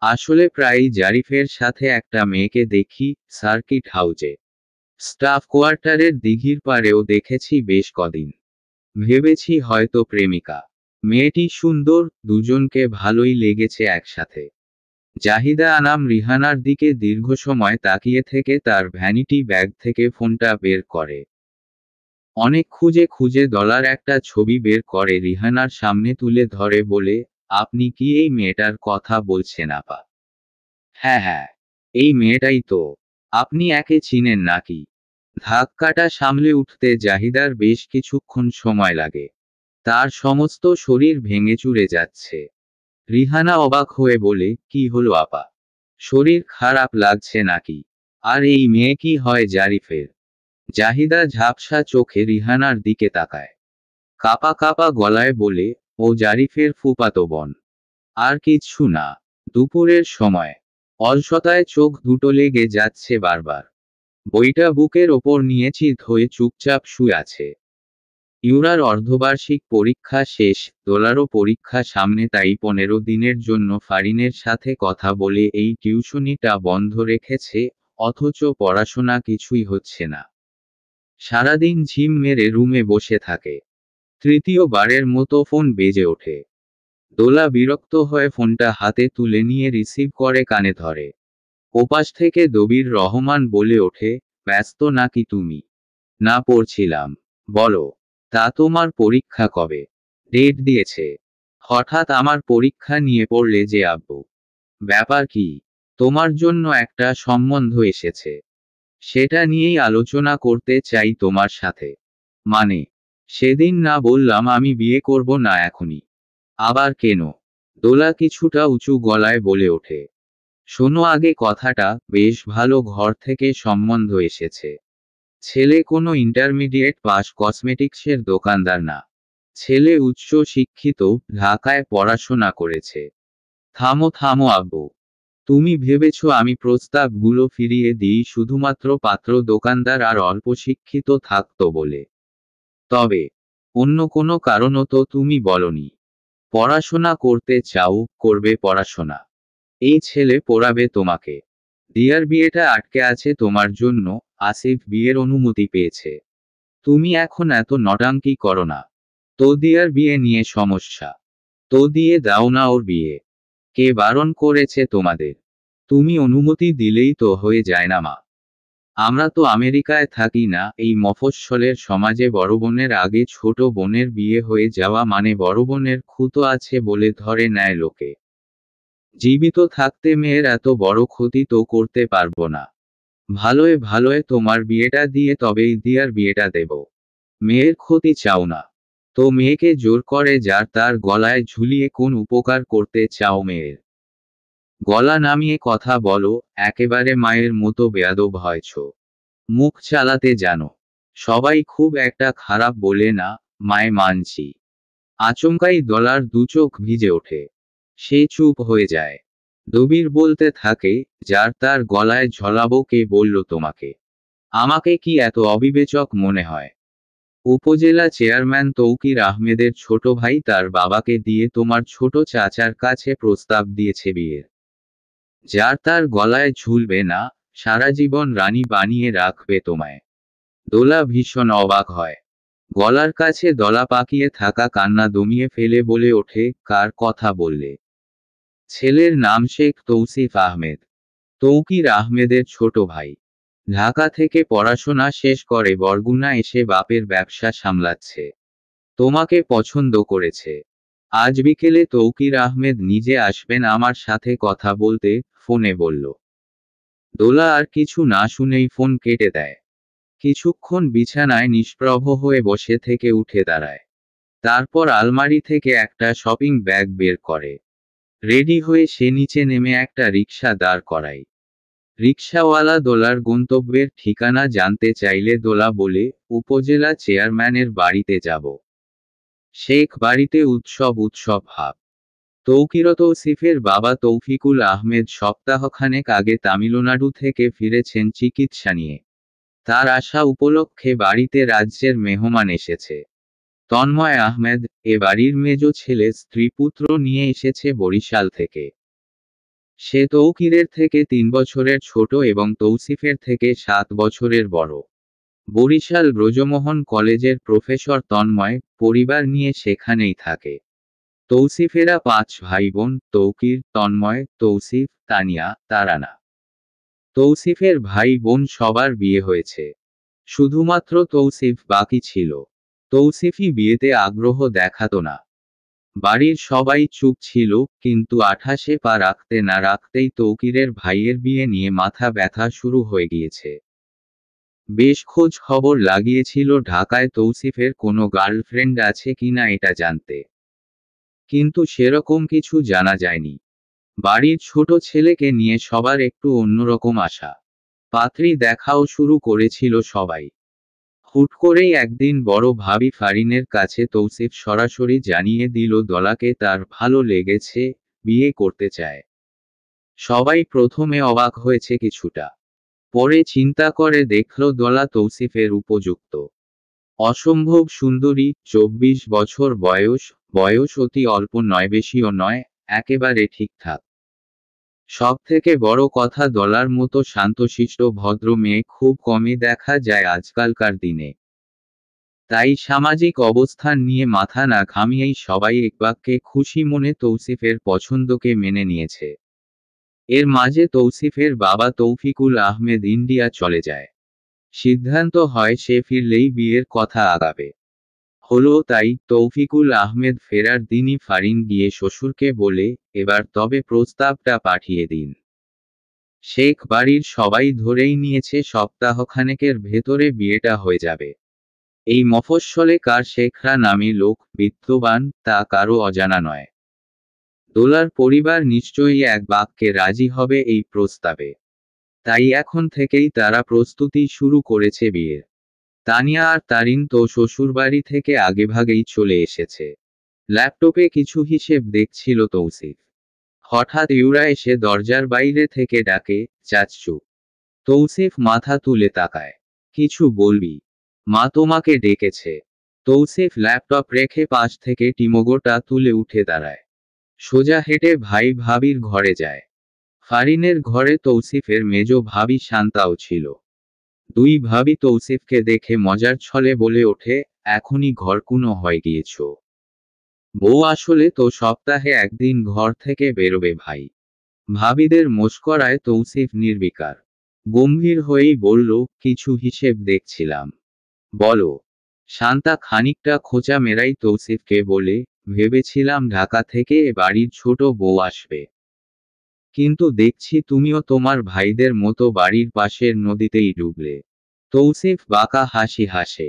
আসলে প্রায়ই জারিফের সাথে একটা মেয়েকে দেখি, সার্কিট হাউজে। স্টাফ কোয়ার্টারের দিঘির পাড়েও দেখেছি বেশ কদিন। ভেবেছি হয়তো প্রেমিকা। মেয়েটি সুন্দর, দুজনকে ভালোই লেগেছে একসাথে। জাহিদা আনাম রিহানার দিকে দীর্ঘ সময় তাকিয়ে থেকে তার ভ্যানিটি ব্যাগ থেকে ফোনটা বের করে। অনেক খুঁজে খুঁজে ডলার একটা ছবি বের করে রিহানার সামনে তুলে ধরে বলে, আপনি কি এই মেয়েটার কথা বলছেন আপা? হ্যাঁ, এই মেয়েটাই তো। আপনি একে চিনেন নাকি? ধাক্কাটা সামলে উঠতে জাহিদার বেশ কিছুক্ষণ সময় লাগে। তার সমস্ত শরীর ভেঙে চুরে যাচ্ছে। রিহানা অবাক হয়ে বলে, কি হলো আপা? শরীর খারাপ লাগছে নাকি? আর এই মেয়ে কি হয় জারিফের? জাহিদা ঝাপসা চোখে রিহানার দিকে তাকায়। কাপা কাপা গলায় বলে, ও জারিফের ফুফাতো বোন। আর কিচ্ছু না। দুপুরের সময়। অলসতায় চোখ দুটো লেগে যাচ্ছে বারবার। বইটা বুকের ওপর নিয়েছি ধয়ে চুপচাপ শুয়ে আছে। ইউরার অর্ধবার্ষিক পরীক্ষা শেষ, দোলারও পরীক্ষা সামনে, তাই 15 দিনের জন্য ফারিনের সাথে কথা বলে এই টিউশনিটা বন্ধ রেখেছে, অথচ পড়াশোনা কিছুই হচ্ছে না। সারাদিন ঝিম মেরে রুমে বসে থাকে। তৃতীয়বারের মতো ফোন বেজে ওঠে। দোলা বিরক্ত হয়ে ফোনটা হাতে তুলে নিয়ে রিসিভ করে কানে ধরে। ওপাশ থেকে দবির রহমান বলে ওঠে, ব্যস্ত নাকি তুমি? না, পড়ছিলাম। বলো, তা তোমার পরীক্ষা কবে? ডেট দিয়েছে? হঠাৎ আমার পরীক্ষা নিয়ে পড়লে যে আব্বু? ব্যাপার কি? তোমার জন্য একটা সম্বন্ধ এসেছে। সেটা নিয়েই আলোচনা করতে চাই তোমার সাথে। মানে, সেদিন না বললাম আমি বিয়ে করব না এখনই? আবার কেন? দোলা কিছুটা উঁচু গলায় বলে ওঠে, শোনো আগে কথাটা, বেশ ভালো ঘর থেকে সম্বন্ধ এসেছে। ছেলে কোনো ইন্টারমিডিয়েট পাস কসমেটিক্সের দোকানদার না। ছেলে উচ্চ শিক্ষিত, ঢাকায় পড়াশোনা করেছে। থামো আব্বু। তুমি ভেবেছো আমি প্রস্তাবগুলো ফিরিয়ে দিই শুধুমাত্র পাত্র দোকানদার আর অল্প শিক্ষিত থাকতো বলে? তবে অন্য কোনো কারণও তো তুমি বলনি। পড়াশোনা করতে চাও, করবে পড়াশোনা। এই ছেলে পড়াবে তোমাকে। দিয়ার বিয়েটা আটকে আছে তোমার জন্য, আসিফ বিয়ের অনুমতি পেয়েছে। তুমি এখন এত নটাঙ্কি করো না। তো দিয়ার বিয়ে নিয়ে সমস্যা? তো দিয়ে দাও না ওর বিয়ে। কে বারণ করেছে তোমাদের? তুমি অনুমতি দিলেই তো হয়ে যায় না মা। আমরা তো আমেরিকায় থাকি না, এই মফস্বলের সমাজে বড় বোনের আগে ছোট বোনের বিয়ে হয়ে যাওয়া মানে বড় বোনের খুঁতো আছে বলে ধরে নেয় লোকে। জীবিত থাকতে মেয়ের এত বড় ক্ষতি তো করতে পারবো না। ভালোয় তোমার বিয়েটা দিয়ে তবেই দিয়ার বিয়েটা দেব। মেয়ের ক্ষতি চাও না? তো মেয়েকে জোর করে যার তার গলায় ঝুলিয়ে কোন উপকার করতে চাও মেয়ের? গলা নামিয়ে কথা বলো, একেবারে মায়ের মতো বেয়াদব হয়েছো। মুখ চালাতে জানো। সবাই খুব একটা খারাপ বলে না, মায়ে মানছি। আচমকাই দলার দুচোখ ভিজে ওঠে। সে চুপ হয়ে যায়। দবির বলতে থাকে, যার তার গলায় ঝলাবো কে বলল তোমাকে? আমাকে কি এত অবিবেচক মনে হয়? উপজেলা চেয়ারম্যান তৌকির আহমেদের ছোট ভাই তার বাবাকে দিয়ে তোমার ছোট চাচার কাছে প্রস্তাব দিয়েছে বিয়ের। যার তার গলায় ঝুলবে না, সারা জীবন রানী বানিয়ে রাখবে তোমায়। দোলা ভীষণ অবাক হয়। গলার কাছে দলা পাকিয়ে থাকা কান্না দমিয়ে ফেলে বলে ওঠে, কার কথা বললে? ছেলের নাম শেখ তৌসিফ আহমেদ। তৌকির আহমেদের ছোট ভাই। ঢাকা থেকে পড়াশোনা শেষ করে বরগুনা এসে বাপের ব্যবসা সামলাচ্ছে। তোমাকে পছন্দ করেছে। আজ বিকেলে তৌকির আহমেদ নিজে আসবেন আমার সাথে কথা বলতে, ফোনে বলল। দোলা আর কিছু না শুনেই ফোন কেটে দেয়। কিছুক্ষণ বিছানায় নিষ্প্রভ হয়ে বসে থেকে উঠে দাঁড়ায়। তারপর আলমারি থেকে একটা শপিং ব্যাগ বের করে। রেডি হয়ে সে নিচে নেমে একটা রিকশা দাঁড় করায়। রিকশাওয়ালা দোলার গন্তব্যের ঠিকানা জানতে চাইলে দোলা বলে, উপজেলা চেয়ারম্যানের বাড়িতে যাব। শেখ বাড়িতে উৎসব উৎসব ভাব। তৌসিফের বাবা তৌফিকুল আহমেদ সপ্তাহখানেক আগে তামিলনাড়ু থেকে ফিরেছেন চিকিৎসা নিয়ে। তার আসা উপলক্ষে বাড়িতে রাজ্যের মেহমান এসেছে। তন্ময় আহমেদ, এ বাড়ির মেজ ছেলে, স্ত্রীপুত্র নিয়ে এসেছে বরিশাল থেকে। সে তৌকিরের থেকে 3 বছরের ছোট এবং তৌসিফের থেকে 7 বছরের বড়। বরিশাল ব্রজমোহন কলেজের প্রফেসর তন্ময় পরিবার নিয়ে সেখানেই থাকে। তৌসিফেরা 5 ভাই বোন, তৌকির, তন্ময়, তৌসিফ, তানিয়া, তারানা। তৌসিফের ভাই বোন সবার বিয়ে হয়েছে। শুধুমাত্র তৌসিফ বাকি ছিল। তৌসিফই বিয়েতে আগ্রহ দেখাতো না। বাড়ির সবাই চুপ ছিল, কিন্তু 28-এ পা রাখতে না রাখতেই তৌকিরের ভাইয়ের বিয়ে নিয়ে মাথা ব্যথা শুরু হয়ে গিয়েছে। বেশ খোঁজ খবর লাগিয়েছিল ঢাকায় তৌসিফের কোনো গার্লফ্রেন্ড আছে কিনা এটা জানতে। কিন্তু সেরকম কিছু জানা যায়নি। বাড়ির ছোট ছেলেকে নিয়ে সবার একটু অন্যরকম আশা। পাত্রী দেখাও শুরু করেছিল সবাই। হুট করেই একদিন বড় ভাবি ফারিনের কাছে তৌসিফ সরাসরি জানিয়ে দিল দোলাকে তার ভালো লেগেছে, বিয়ে করতে চায়। সবাই প্রথমে অবাক হয়েছে কিছুটা। পরে চিন্তা করে দেখল দোলা তৌসিফের উপযুক্ত। অসম্ভব সুন্দরী, 24 বছর বয়স অতি অল্প নয় বেশিও নয়, একেবারে ঠিকঠাক। সবথেকে বড় কথা, দোলার মতো শান্তশিষ্ট ভদ্র মেয়ে খুব কমই দেখা যায় আজকালকার দিনে। তাই সামাজিক অবস্থান নিয়ে মাথা না ঘামিয়েই সবাই একবাক্যে খুশি মনে তৌসিফের পছন্দকে মেনে নিয়েছে। এর মাঝে তৌসিফের বাবা তৌফিকুল আহমেদ ইন্ডিয়া চলে যায়। সিদ্ধান্ত হয় সে ফিরলেই বিয়ের কথা আগাবে। হলো তাই, তৌফিকুল আহমেদ ফেরার দিনই ফারিন গিয়ে শ্বশুরকে বলে, এবার তবে প্রস্তাবটা পাঠিয়ে দিন। শেখ বাড়ির সবাই ধরেই নিয়েছে সপ্তাহখানেকের ভেতরে বিয়েটা হয়ে যাবে। এই মফস্বলে কার শেখরা নামে লোক বিত্তবান, তা কারো অজানা নয়। দোলার পরিবার নিশ্চয়ই এক বাক্যে রাজি হবে এই প্রস্তাবে। তাই এখন থেকেই তারা প্রস্তুতি শুরু করেছে বিয়ের। তানিয়া আর তারিন তো শ্বশুরবাড়ি থেকে আগেভাগেই চলে এসেছে। ল্যাপটপে কিছু হিসেব দেখছিল তৌসিফ। হঠাৎ ইউরা এসে দরজার বাইরে থেকে ডাকে, চাচ্চু। তৌসিফ মাথা তুলে তাকায়। কিছু বলবি? মা তোমাকে ডেকেছে। তৌসিফ ল্যাপটপ রেখে পাশ থেকে টিমোগোটা তুলে উঠে দাঁড়ায়। সোজা হেঁটে ভাই ভাবির ঘরে যায়। ফারিনের ঘরে তৌসিফের মেজ ভাবি শান্তাও ছিল। দুই ভাবি তৌসিফকে দেখে মজার ছলে বলে ওঠে, এখনই ঘরকুনো হয়ে গিয়েছ? বউ আসলে তো সপ্তাহে একদিন ঘর থেকে বেরোবে ভাই। ভাবিদের মশকরায় তৌসিফ নির্বিকার। গম্ভীর হয়েই বলল, কিছু হিসেব দেখছিলাম। বলো। শান্তা খানিকটা খোঁচা মেরাই তৌসিফকে বলে, ভেবেছিলাম ঢাকা থেকে এ বাড়ির ছোট বউ আসবে। কিন্তু দেখছি তুমিও তোমার ভাইদের মতো বাড়ির পাশের নদীতেই ডুবলে। তৌসিফ বাঁকা হাসি হাসে।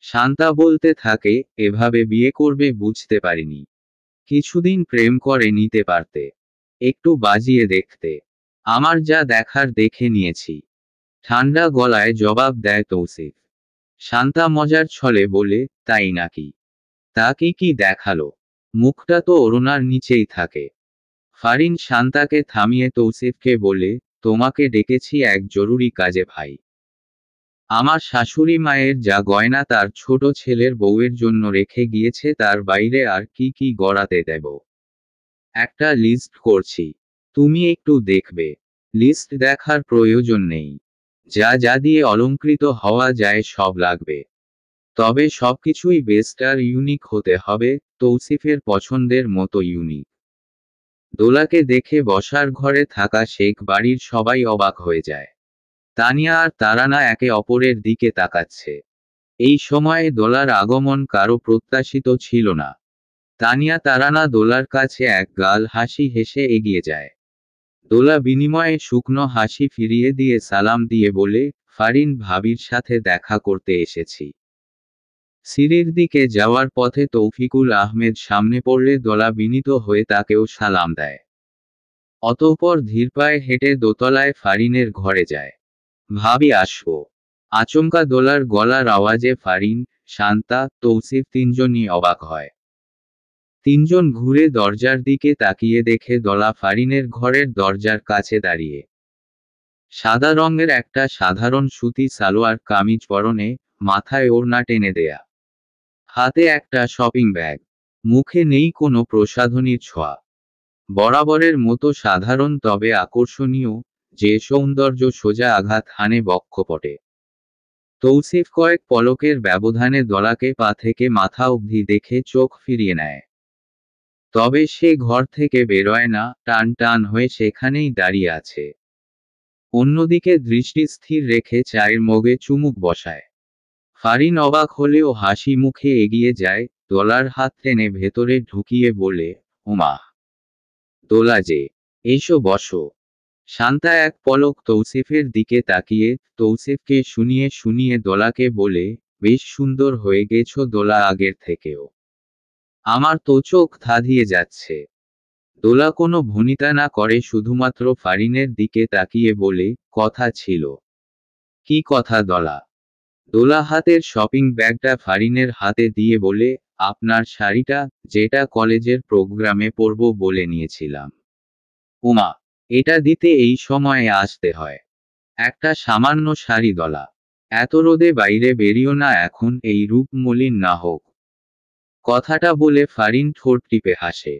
শান্তা বলতে থাকে, এভাবে বিয়ে করবে বুঝতে পারিনি। কিছুদিন প্রেম করে নিতে পারতে। একটু বাজিয়ে দেখতে। আমার যা দেখার দেখে নিয়েছি। ঠান্ডা গলায় জবাব দেয় তৌসিফ। শান্তা মজার ছলে বলে, তাই নাকি? তা কি দেখালো? মুখটা তো ওড়নার নিচেই থাকে। ফারিন শান্তাকে থামিয়ে তৌসিফকে বলে, তোমাকে ডেকেছি এক জরুরি কাজে ভাই। আমার শাশুড়ি মায়ের যা গয়না তার ছোট ছেলের বউয়ের জন্য রেখে গিয়েছে তার বাইরে আর কি গড়াতে দেব। একটা লিস্ট করছি। তুমি একটু দেখবে। লিস্ট দেখার প্রয়োজন নেই। যা দিয়ে অলংকৃত হওয়া যায় সব লাগবে। তবে সবকিছুই বেস্ট আর ইউনিক হতে হবে, তৌসিফের পছন্দের মতো ইউনিক। দোলাকে দেখে বসার ঘরে থাকা শেখ বাড়ির সবাই অবাক হয়ে যায়। তানিয়া আর তারানা একে অপরের দিকে তাকাচ্ছে। এই সময়ে দোলার আগমন কারো প্রত্যাশিত ছিল না। তানিয়া তারানা দোলার কাছে এক গাল হাসি হেসে এগিয়ে যায়। দোলা বিনিময়ে শুকনো হাসি ফিরিয়ে দিয়ে সালাম দিয়ে বলে, ফারিন ভাবির সাথে দেখা করতে এসেছি। সিঁড়ির দিকে যাওয়ার পথে তৌফিকুল আহমেদ সামনে পড়লে দোলা বিনীত হয়ে তাকেও সালাম দেয়। অতঃপর ধীরপায়ে হেঁটে দোতলায় ফারিনের ঘরে যায়। ভাবি আসবো। আচমকা দোলার গলার আওয়াজে ফারিন, শান্তা, তৌসিফ তিনজনই অবাক হয়। তিনজন ঘুরে দরজার দিকে তাকিয়ে দেখে দোলা ফারিনের ঘরের দরজার কাছে দাঁড়িয়ে। সাদা রঙের একটা সাধারণ সুতি সালোয়ার কামিজ পরনে, মাথায় ওড়না টেনে দেয়া। হাতে একটা শপিং ব্যাগ। মুখে নেই কোনো প্রসাধনীর ছোঁয়া। বরাবরের মতো সাধারণ তবে আকর্ষণীয়, যে সৌন্দর্য সোজা আঘাত হানে বক্ষপটে। তৌসিফ কয়েক পলকের ব্যবধানে দোলাকে পা থেকে মাথা অবধি দেখে চোখ ফিরিয়ে নেয়। তবে সে ঘর থেকে বেরোয় না, টান টান হয়ে সেখানেই দাঁড়িয়ে আছে। অন্যদিকে দৃষ্টি স্থির রেখে চায়ের মগে চুমুক বসায়। ফারিন অবাক হলেও হাসি মুখে এগিয়ে যায়, দোলার হাত টেনে ভেতরে ঢুকিয়ে বলে, ওমা, দোলা যে, এসো বসো। শান্তা এক পলক তৌসিফের দিকে তাকিয়ে, তৌসিফকে শুনিয়ে শুনিয়ে দোলাকে বলে, বেশ সুন্দর হয়ে গেছো দোলা, আগের থেকেও। আমার তো চোখ ধাঁধিয়ে যাচ্ছে। দোলা কোনো ভনিতা না করে শুধুমাত্র ফারিনের দিকে তাকিয়ে বলে, কথা ছিল। কি কথা দোলা? দোলা হাতের শপিং ব্যাগটা ফারিনের হাতে দিয়ে বলে, আপনার শাড়িটা, যেটা কলেজের প্রোগ্রামে পরব বলে নিয়েছিলাম। ওমা, এটা দিতে এই সময়ে আসতে হয়? একটা সামান্য শাড়ি দোলা। এত রোদে বাইরে বেরিও না এখন, এই রূপ মলিন না হোক। কথাটা বলে ফারিন ঠোঁট টিপে হাসে।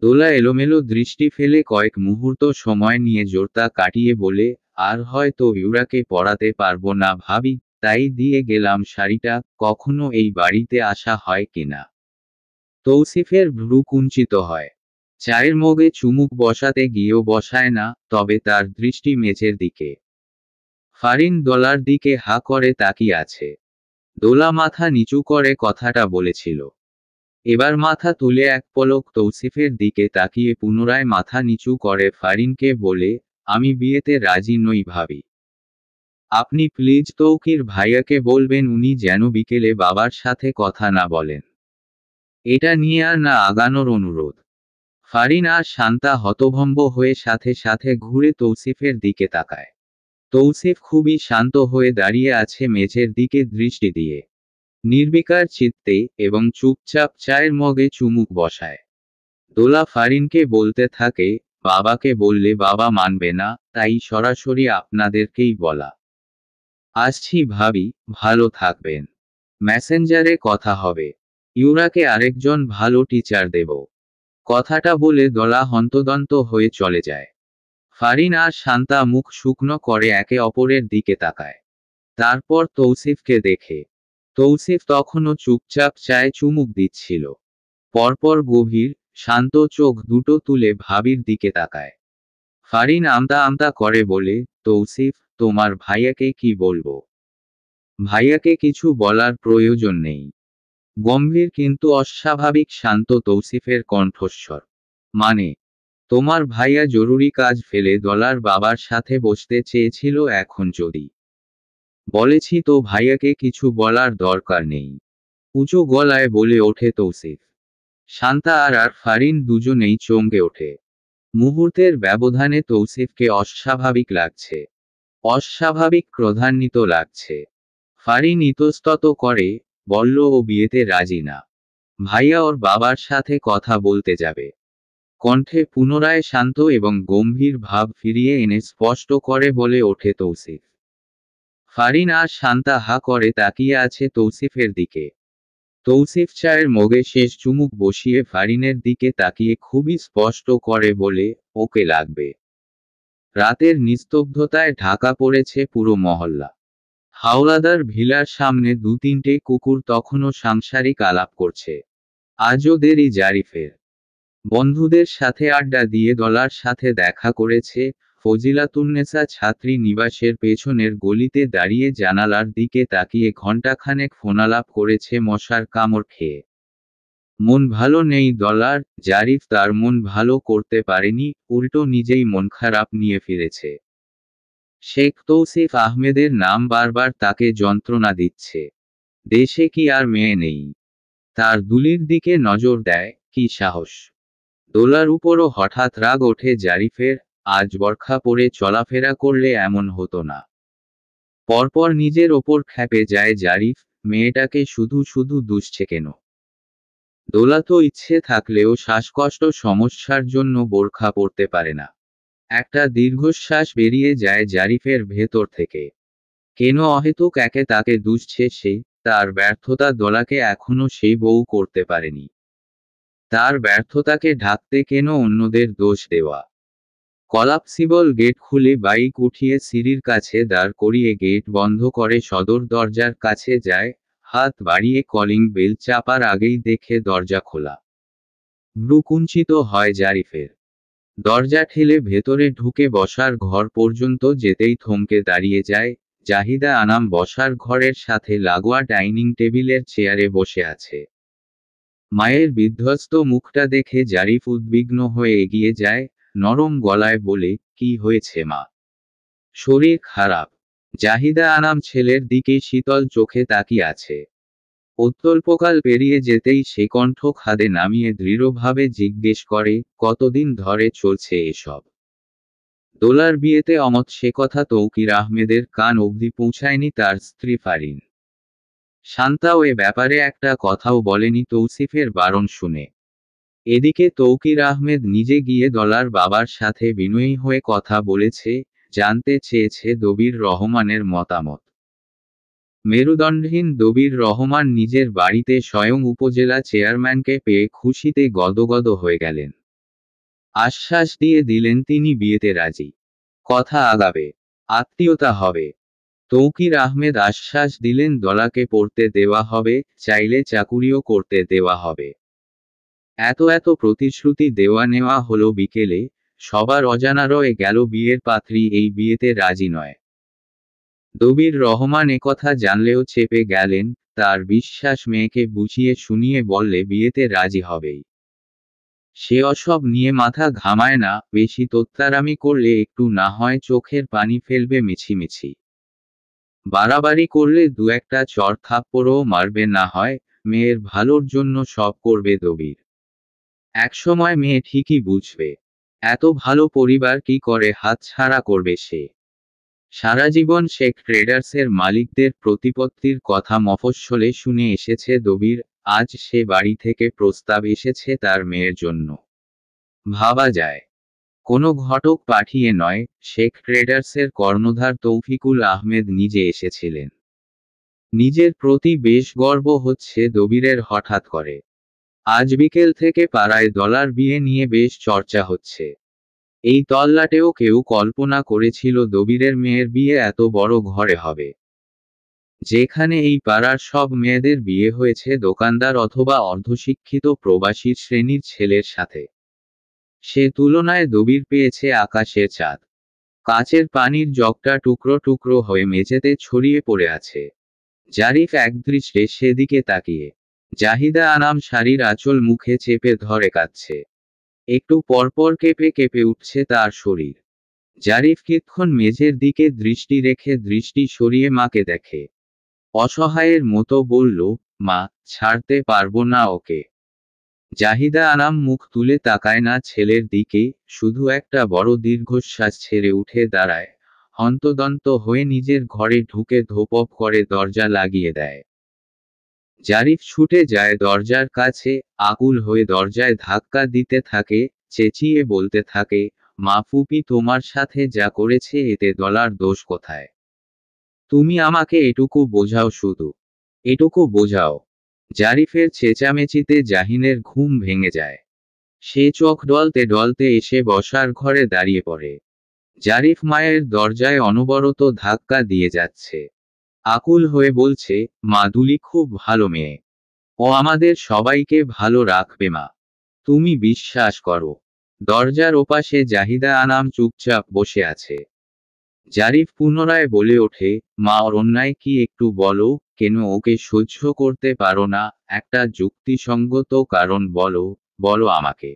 দোলা এলোমেলো দৃষ্টি ফেলে কয়েক মুহূর্ত সময় নিয়ে জোরতা কাটিয়ে বলে, আর হয়তো ইউরাকে পরাতে পারবো না ভাবি, তাই দিয়ে গেলাম শাড়িটা, কখনো এই বাড়িতে আসা হয় কিনা। তৌসিফের ভ্রু কুঞ্চিত হয়। চায়ের মগে চুমুক বসাতে গিয়েও বসায় না, তবে তার দৃষ্টি মেঝের দিকে। ফারিন দোলার দিকে হা করে তাকিয়ে আছে। দোলা মাথা নিচু করে কথাটা বলেছিল। এবার মাথা তুলে এক পলক তৌসিফের দিকে তাকিয়ে পুনরায় মাথা নিচু করে ফারিনকে বলে, আমি বিয়েতে রাজি নই ভাবি। আপনি প্লিজ তৌকির ভাইয়াকে বলবেন উনি যেন বিকেলে বাবার সাথে কথা না বলেন। এটা নিয়ে আর না আগানোর অনুরোধ। ফারিন আর শান্তা হতভম্ব হয়ে সাথে সাথে ঘুরে তৌসিফের দিকে তাকায়। তৌসিফ খুবই শান্ত হয়ে দাঁড়িয়ে আছে মেঝের দিকে দৃষ্টি দিয়ে। নির্বিকার চিত্তে এবং চুপচাপ চায়ের মগে চুমুক বসায়। দোলা ফারিনকে বলতে থাকে, বাবাকে বললে বাবা মানবে না, তাই সরাসরি আপনাদেরকেই বলা। আসছি ভাবি, ভালো থাকবেন। মেসেঞ্জারে কথা হবে। ইউরাকে আরেকজন ভালো টিচার দেব। কথাটা বলে দোলা হন্তদন্ত হয়ে চলে যায়। ফারিন আর শান্তা মুখ শুকনো করে একে অপরের দিকে তাকায়। তারপর তৌসিফকে দেখে। তৌসিফ তখনও চুপচাপ চায়ে চুমুক দিচ্ছিল। পরপর গভীর, শান্ত চোখ দুটো তুলে ভাবির দিকে তাকায়। ফারিন আমতা আমতা করে বলে, তৌসিফ, তোমার ভাইয়াকে কি বলবো? ভাইয়াকে কিছু বলার প্রয়োজন নেই। গম্ভীর কিন্তু অস্বাভাবিক শান্ত তৌসিফের কণ্ঠস্বর। মানে, তোমার ভাইয়া জরুরি কাজ ফেলে দোলার বাবার সাথে বসতে চেয়েছিল, এখন যদি বলেছি তো ভাইয়াকে কিছু বলার দরকার নেই। উঁচু গলায় বলে ওঠে তৌসিফ। শান্তা আর ফারিন দুজনেই চমকে ওঠে। মুহূর্তের ব্যবধানে তৌসিফকে অস্বাভাবিক লাগছে। অস্বাভাবিক ক্রোধান্বিত লাগছে। ফারিন ইতস্তত করে, বলল ও বিয়েতে রাজি না। ভাইয়া ওর বাবার সাথে কথা বলতে যাবে। কণ্ঠে পুনরায় শান্ত এবং গম্ভীর ভাব ফিরিয়ে এনে স্পষ্ট করে বলে ওঠে তৌসিফ। ফারিন আর শান্তা হা করে তাকিয়ে আছে তৌসিফের দিকে। তৌসিফ চায়ের মগে শেষ চুমুক বসিয়ে ফারিনের দিকে তাকিয়ে খুবই স্পষ্ট করে বলে, ওকে লাগবে। রাতের নিস্তব্ধতায় ঢাকা পড়েছে পুরো মহল্লা। হাওলাদার ভিলার সামনে দু তিনটে কুকুর তখনও সাংসারিক আলাপ করছে। আজও দেরি জারিফের। বন্ধুদের সাথে আড্ডা দিয়ে দলার সাথে দেখা করেছে, ফজিলাতুন্নেসা ছাত্রী নিবাসের পেছনের গলিতে দাঁড়িয়ে জানালার দিকে তাকিয়ে ঘণ্টাখানেক ফোনালাপ করেছে মশার কামড় খেয়ে। মন ভালো নেই দলার। জারিফ তার মন ভালো করতে পারেনি, উল্টো নিজেই মন খারাপ নিয়ে ফিরেছে। শেখ তৌসিফ আহমেদের নাম বারবার তাকে যন্ত্রণা দিচ্ছে। দেশে কি আর মেয়ে নেই? তার দুলির দিকে নজর দেয়, কি সাহস! দোলার উপরও হঠাৎ রাগ ওঠে জারিফের। আজ বরখা পরে চলাফেরা করলে এমন হতো না। পরপর নিজের ওপর ক্ষেপে যায় জারিফ, মেয়েটাকে শুধু শুধু দুষছে কেন? দোলা তো ইচ্ছে থাকলেও শ্বাসকষ্ট সমস্যার জন্য বোরখা পরতে পারে না। একটা দীর্ঘশ্বাস বেরিয়ে যায় জারিফের ভেতর থেকে। কেন অহেতুক একে তাকে দুষছে সে? তার ব্যর্থতা দোলাকে এখনো সেই বউ করতে পারেনি। তার ব্যর্থতাকে ঢাকতে কেন অন্যদের দোষ দেওয়া? কলাপসিবল গেট খুলে বাইক উঠিয়ে সিঁড়ির কাছে দাঁড় করিয়ে গেট বন্ধ করে সদর দরজার কাছে যায়, হাত বাড়িয়ে কলিং বেল চাপার আগেই দেখে দরজা খোলা। ভ্রু কুঞ্চিত হয় জারিফের। দরজা ঠেলে ভেতরে ঢুকে বসার ঘর পর্যন্ত যেতেই থমকে দাঁড়িয়ে যায়। জাহিদা আনাম বসার ঘরের সাথে লাগোয়া ডাইনিং টেবিলের চেয়ারে বসে আছে। মায়ের বিধ্বস্ত মুখটা দেখে জারিফ উদ্বিগ্ন হয়ে এগিয়ে যায়, নরম গলায় বলে, কি হয়েছে মা? শরীর খারাপ? জাহিদা আনাম ছেলের দিকে শীতল চোখে তাকিয়ে আছে। অত্যল্পকাল পেরিয়ে যেতেই সে কণ্ঠ খাদে নামিয়ে দৃঢ়ভাবে জিজ্ঞেস করে, কতদিন ধরে চলছে এসব? দোলার বিয়েতে অমত সে কথা তৌকির আহমেদের কান অবধি পৌঁছায়নি তার স্ত্রী ফারিন। শান্তাও এ ব্যাপারে একটা কথাও বলেনি তৌসিফের বারণ শুনে। এদিকে তৌকির আহমেদ নিজে গিয়ে দলার বাবার সাথে বিনয়ী হয়ে কথা বলেছে, জানতে চেয়েছে দবির রহমানের মতামত। মেরুদণ্ডহীন দবির রহমান নিজের বাড়িতে স্বয়ং উপজেলা চেয়ারম্যানকে পেয়ে খুশিতে গদগদ হয়ে গেলেন। আশ্বাস দিয়ে দিলেন তিনি বিয়েতে রাজি। কথা আগাবে, আত্মীয়তা হবে। তৌকির আহমেদ আশ্বাস দিলেন দলাকে পড়তে দেওয়া হবে, চাইলে চাকুরিও করতে দেওয়া হবে। এত প্রতিশ্রুতি দেওয়া নেওয়া হলো বিকেলে, সবার অজানা রয়ে গেল বিয়ের পাত্রী এই বিয়েতে রাজি নয়। দবির রহমান একথা জানলেও চেপে গেলেন, তার বিশ্বাস মেয়েকে বুঝিয়ে শুনিয়ে বললে বিয়েতে রাজি হবেই। সে অসব নিয়ে মাথা ঘামায় না, বেশি তোত্তারামি করলে একটু না হয় চোখের পানি ফেলবে মিছিমিছি। বাড়াবাড়ি করলে দু একটা চড় থাপ্পড়ও মারবে না হয়, মেয়ের ভালোর জন্য সব করবে দবির। একসময় মেয়ে ঠিকই বুঝবে, এত ভালো পরিবার কি করে হাতছাড়া করবে সে। সারা জীবন শেখ ট্রেডার্সের মালিকদের প্রতিপত্তির কথা মফস্বলে শুনে এসেছে দবির, আজ সে বাড়ি থেকে প্রস্তাব এসেছে তার মেয়ের জন্য। ভাবা যায়, কোনো ঘটক পাঠিয়ে নয়, শেখ ট্রেডার্সের কর্ণধার তৌফিকুল আহমেদ নিজে এসেছিলেন। নিজের প্রতি বেশ গর্ব হচ্ছে দবিরের হঠাৎ করে। আজ বিকেল থেকে পাড়ায় দলার বিয়ে নিয়ে বেশ চর্চা হচ্ছে। এই তল্লাটেও কেউ কল্পনা করেছিল দবিরের মেয়ের বিয়ে এত বড় ঘরে হবে, যেখানে এই পাড়ার সব মেয়েদের বিয়ে হয়েছে দোকানদার অথবা অর্ধশিক্ষিত প্রবাসী শ্রেণীর ছেলের সাথে। সে তুলনায় দবির পেয়েছে আকাশের চাঁদ। কাচের পানির জগটা টুকরো টুকরো হয়ে মেঝেতে ছড়িয়ে পড়ে আছে। জারিফ একদৃষ্টে সেদিকে তাকিয়ে। জাহিদা আনাম শাড়ির আঁচল মুখে চেপে ধরে কাঁদছে। একটু পরপর কেঁপে কেঁপে উঠছে তার শরীর। জারিফ কিছুক্ষণ মেঝের দিকে দৃষ্টি রেখে দৃষ্টি সরিয়ে মাকে দেখে। অসহায়ের মতো বলল, মা, ছাড়তে পারবো না ওকে। জাহিদা আনাম মুখ তুলে তাকায় না ছেলের দিকে, শুধু একটা বড় দীর্ঘশ্বাস ছেড়ে উঠে দাঁড়ায়, হন্তদন্ত হয়ে নিজের ঘরে ঢুকে ধোপপ করে দরজা লাগিয়ে দেয়। জারিফ ছুটে যায় দরজার কাছে, আকুল হয়ে দরজায় ধাক্কা দিতে থাকে, চেঁচিয়ে বলতে থাকে, মা, ফুপি তোমার সাথে যা করেছে এতে দলার দোষ কোথায়? তুমি আমাকে এটুকু বোঝাও, শুধু এটুকু বোঝাও। জারিফের চেঁচামেচিতে জাহিনের ঘুম ভেঙে যায়। সে চোখ ডলতে ডলতে এসে বসার ঘরে দাঁড়িয়ে পড়ে। জারিফ মায়ের দরজায় অনবরত ধাক্কা দিয়ে যাচ্ছে। আকুল হয়ে বলছে, মা, দুলি খুব ভালো মেয়ে। ও আমাদের সবাইকে ভালো রাখবে মা। তুমি বিশ্বাস করো। দরজার ওপাশে জাহিদা আনাম চুপচাপ বসে আছে। জারিফ পুনরায় বলে ওঠে, মা ওর অন্যায় কি একটু বলো, কেন ওকে সহ্য করতে পারো না? একটা যুক্তিসঙ্গত কারণ বলো, বলো আমাকে।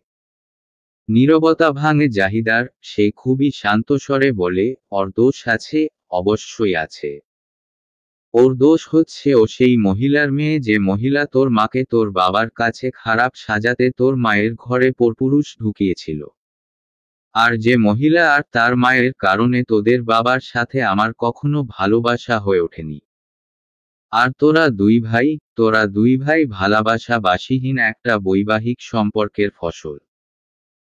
নীরবতা ভাঙে জাহিদার, সে খুবই শান্ত স্বরে বলে, ওর দোষ আছে, অবশ্যই আছে। ওর দোষ হচ্ছে ও সেই মহিলার মেয়ে যে মহিলা তোর মাকে তোর বাবার কাছে খারাপ সাজাতে তোর মায়ের ঘরে পরপুরুষ ঢুকিয়েছিল। আর যে মহিলা আর তার মায়ের কারণে তোদের বাবার সাথে আমার কখনো ভালোবাসা হয়ে ওঠেনি। আর তোরা দুই ভাই ভালোবাসা বাসীহীন একটা বৈবাহিক সম্পর্কের ফসল।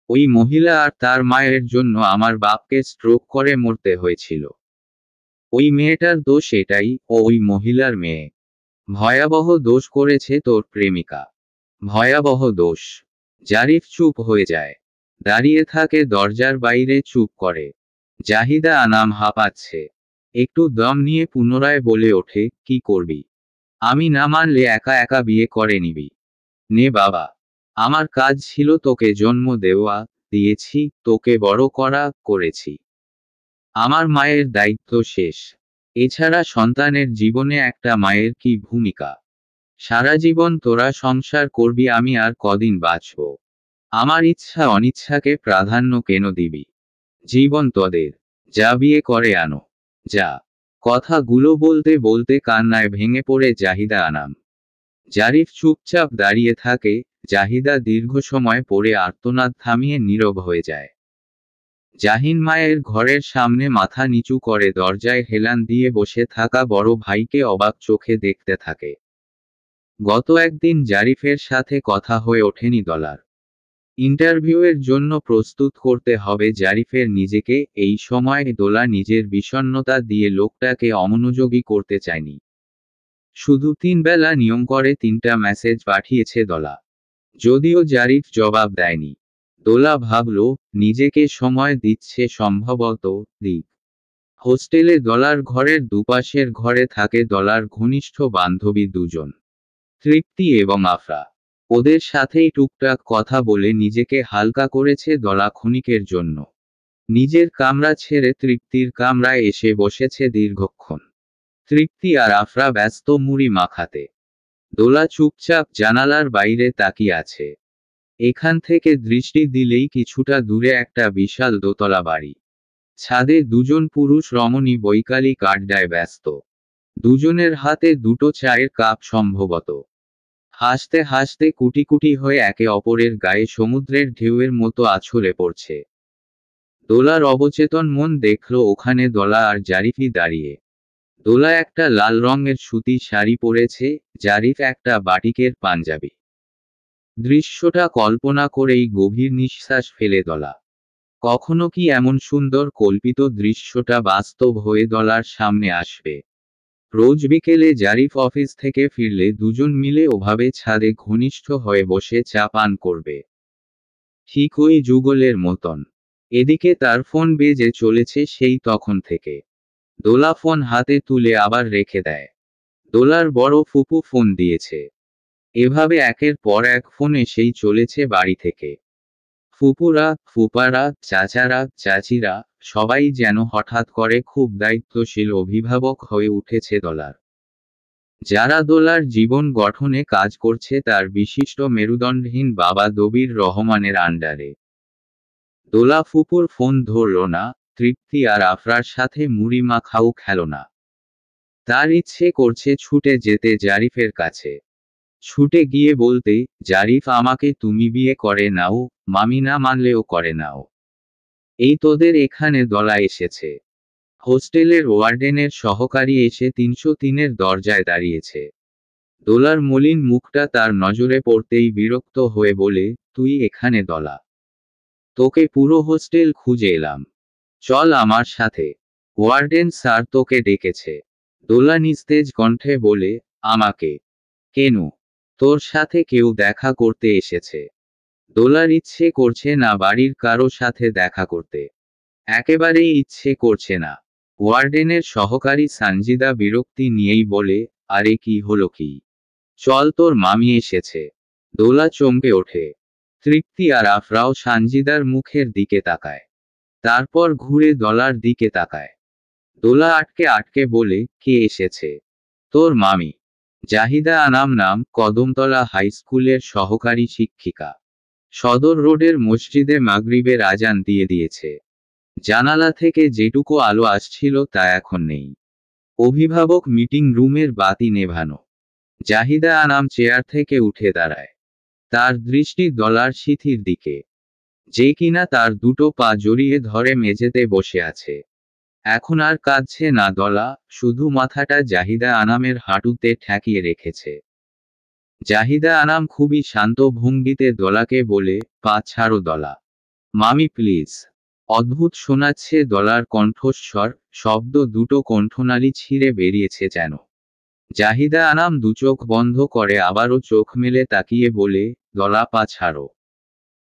ওই মহিলা আর তার মায়ের জন্য আমার বাপকে স্ট্রোক করে মরতে হয়েছিল। ওই মেয়েটার দোষ এটাই, ও ওই মহিলার মেয়ে। ভয়াবহ দোষ করেছে তোর প্রেমিকা। ভয়াবহ দোষ। জারিফ চুপ হয়ে যায়। দাঁড়িয়ে থাকে দরজার বাইরে, চুপ করে। জাহিদা আনাম হাঁপাচ্ছে। একটু দম নিয়ে পুনরায় বলে ওঠে, কি করবি? আমি না মানলে একা একা বিয়ে করে নিবি। নে বাবা। আমার কাজ ছিল তোকে জন্ম দেওয়া, দিয়েছি, তোকে বড় করা, করেছি। আমার মায়ের দায়িত্ব শেষ। এছাড়া সন্তানের জীবনে একটা মায়ের কি ভূমিকা? সারা জীবন তোরা সংসার করবি, আমি আর কদিন বাঁচব? আমার ইচ্ছা অনিচ্ছাকে প্রাধান্য কেন দিবি? জীবন তোদের। যা বিয়ে করে আনো। যা। কথাগুলো বলতে বলতে কান্নায় ভেঙে পড়ে জাহিদা আনাম। জারিফ চুপচাপ দাঁড়িয়ে থাকে। জাহিদা দীর্ঘ সময় পরে আর্তনাদ থামিয়ে নীরব হয়ে যায়। জাহিন মায়ের ঘরের সামনে মাথা নিচু করে দরজায় হেলান দিয়ে বসে থাকা বড় ভাইকে অবাক চোখে দেখতে থাকে। গত একদিন জারিফের সাথে কথা হয়ে ওঠেনি দলার। ইন্টারভিউয়ের জন্য প্রস্তুত করতে হবে জারিফের নিজেকে। এই সময় দোলা নিজের বিষণ্ণতা দিয়ে লোকটাকে অমনোযোগী করতে চায়নি। শুধু 3 বেলা নিয়ম করে 3টা মেসেজ পাঠিয়েছে দোলা। যদিও জারিফ জবাব দেয়নি। দোলা ভাবল, নিজেকে সময় দিচ্ছে সম্ভবত। দিক হোস্টেলে দলার ঘরের দুপাশের ঘরে থাকে দলার ঘনিষ্ঠ বান্ধবী দুজন, তৃপ্তি এবং আফরা। ওদের সাথেই টুকটাক কথা বলে নিজেকে হালকা করেছে দলা ক্ষণিকের জন্য। নিজের কামরা ছেড়ে তৃপ্তির কামরায় এসে বসেছে দীর্ঘক্ষণ। তৃপ্তি আর আফরা ব্যস্ত মুড়ি মাখাতে। দোলা চুপচাপ জানালার বাইরে তাকিয়ে আছে। এখান থেকে দৃষ্টি দিলেই কিছুটা দূরে একটা বিশাল দোতলা বাড়ি। ছাদে দুজন পুরুষ রমণী বৈকালিক আড্ডায় ব্যস্ত। দুজনের হাতে দুটো চায়ের কাপ সম্ভবত। হাসতে হাসতে কুটি কুটি হয়ে একে অপরের গায়ে সমুদ্রের ঢেউয়ের মতো আছড়ে পড়ছে। দোলার অবচেতন মন দেখল ওখানে দলা আর জারিফই দাঁড়িয়ে। দোলা একটা লাল রঙের সুতি শাড়ি পরেছে, জারিফ একটা বাটিকের পাঞ্জাবি। দৃশ্যটা কল্পনা করেই গভীর নিঃশ্বাস ফেলে দলা। কখনো কি এমন সুন্দর কল্পিত দৃশ্যটা বাস্তব হয়ে দলার সামনে আসবে? রোজ বিকেলে জারিফ অফিস থেকে ফিরলে দুজন মিলে ওভাবে ছাদে ঘনিষ্ঠ হয়ে বসে চা পান করবে। ঠিক ওই যুগলের মতন। এদিকে তার ফোন বেজে চলেছে সেই তখন থেকে। দোলা ফোন হাতে তুলে আবার রেখে দেয়। দোলার বড় ফুপু ফোন দিয়েছে। এভাবে একের পর এক ফোন এসেই চলেছে বাড়ি থেকে। ফুপুরা, ফুপারা, চাচারা, চাচিরা, সবাই যেন হঠাৎ করে খুব দায়িত্বশীল অভিভাবক হয়ে উঠেছে দলার। যারা দোলার জীবন গঠনে কাজ করছে তার বিশিষ্ট মেরুদণ্ডহীন বাবা দবির রহমানের আন্ডারে। দোলা ফুপুর ফোন ধরল না, তৃপ্তি আর আফরার সাথে মুড়ি মাখাও খেল না। তার ইচ্ছে করছে ছুটে যেতে জারিফের কাছে। ছুটে গিয়ে বলতে, জারিফ আমাকে তুমি বিয়ে করে নাও, মামি না মানলেও করে নাও। এই তোদের এখানে দলা এসেছে। হোস্টেলের ওয়ার্ডেনের সহকারী এসে 303-এর দরজায় দাঁড়িয়েছে। দোলার মলিন মুখটা তার নজরে পড়তেই বিরক্ত হয়ে বলে, তুই এখানে দলা? তোকে পুরো হোস্টেল খুঁজে এলাম। চল আমার সাথে। ওয়ার্ডেন স্যার তোকে ডেকেছে। দোলা নিস্তেজ কণ্ঠে বলে, আমাকে? কেন? তোর সাথে কেউ দেখা করতে এসেছে। দোলার ইচ্ছে করছে না বাড়ির কারো সাথে দেখা করতে। একেবারেই ইচ্ছে করছে না। ওয়ার্ডেনের সহকারী সানজিদা বিরক্তি নিয়েই বলে, আরে কি হলো কি? চল তোর মামি এসেছে। দোলা চমকে ওঠে। তৃপ্তি আর আফরাও সানজিদার মুখের দিকে তাকায়। তারপর ঘুরে দোলার দিকে তাকায়। দোলা আটকে আটকে বলে, কে এসেছে? তোর মামি। জাহিদা আনাম নাম, কদমতলা হাই স্কুলের সহকারী শিক্ষিকা। সদর রোডের মসজিদে মাগরিবের আজান দিয়ে দিয়েছে। জানালা থেকে যেটুকু আলো আসছিল তা এখন নেই। অভিভাবক মিটিং রুমের বাতি নেভানো। জাহিদা আনাম চেয়ার থেকে উঠে দাঁড়ায়। তার দৃষ্টি দলার সিথির দিকে, যে কিনা তার দুটো পা জড়িয়ে ধরে মেঝেতে বসে আছে। এখন আর কাঁদছে না দলা, শুধু মাথাটা জাহিদা আনামের হাঁটুতে ঠেকিয়ে রেখেছে। জাহিদা আনাম খুবই শান্ত ভঙ্গিতে দলাকে বলে, পা ছাড়ো দলা। মামি প্লিজ। অদ্ভুত শোনাচ্ছে দলার কণ্ঠস্বর, শব্দ দুটো কণ্ঠনালী ছিঁড়ে বেরিয়েছে যেন। জাহিদা আনাম দুচোখ বন্ধ করে আবারও চোখ মেলে তাকিয়ে বলে, দলা পা ছাড়ো।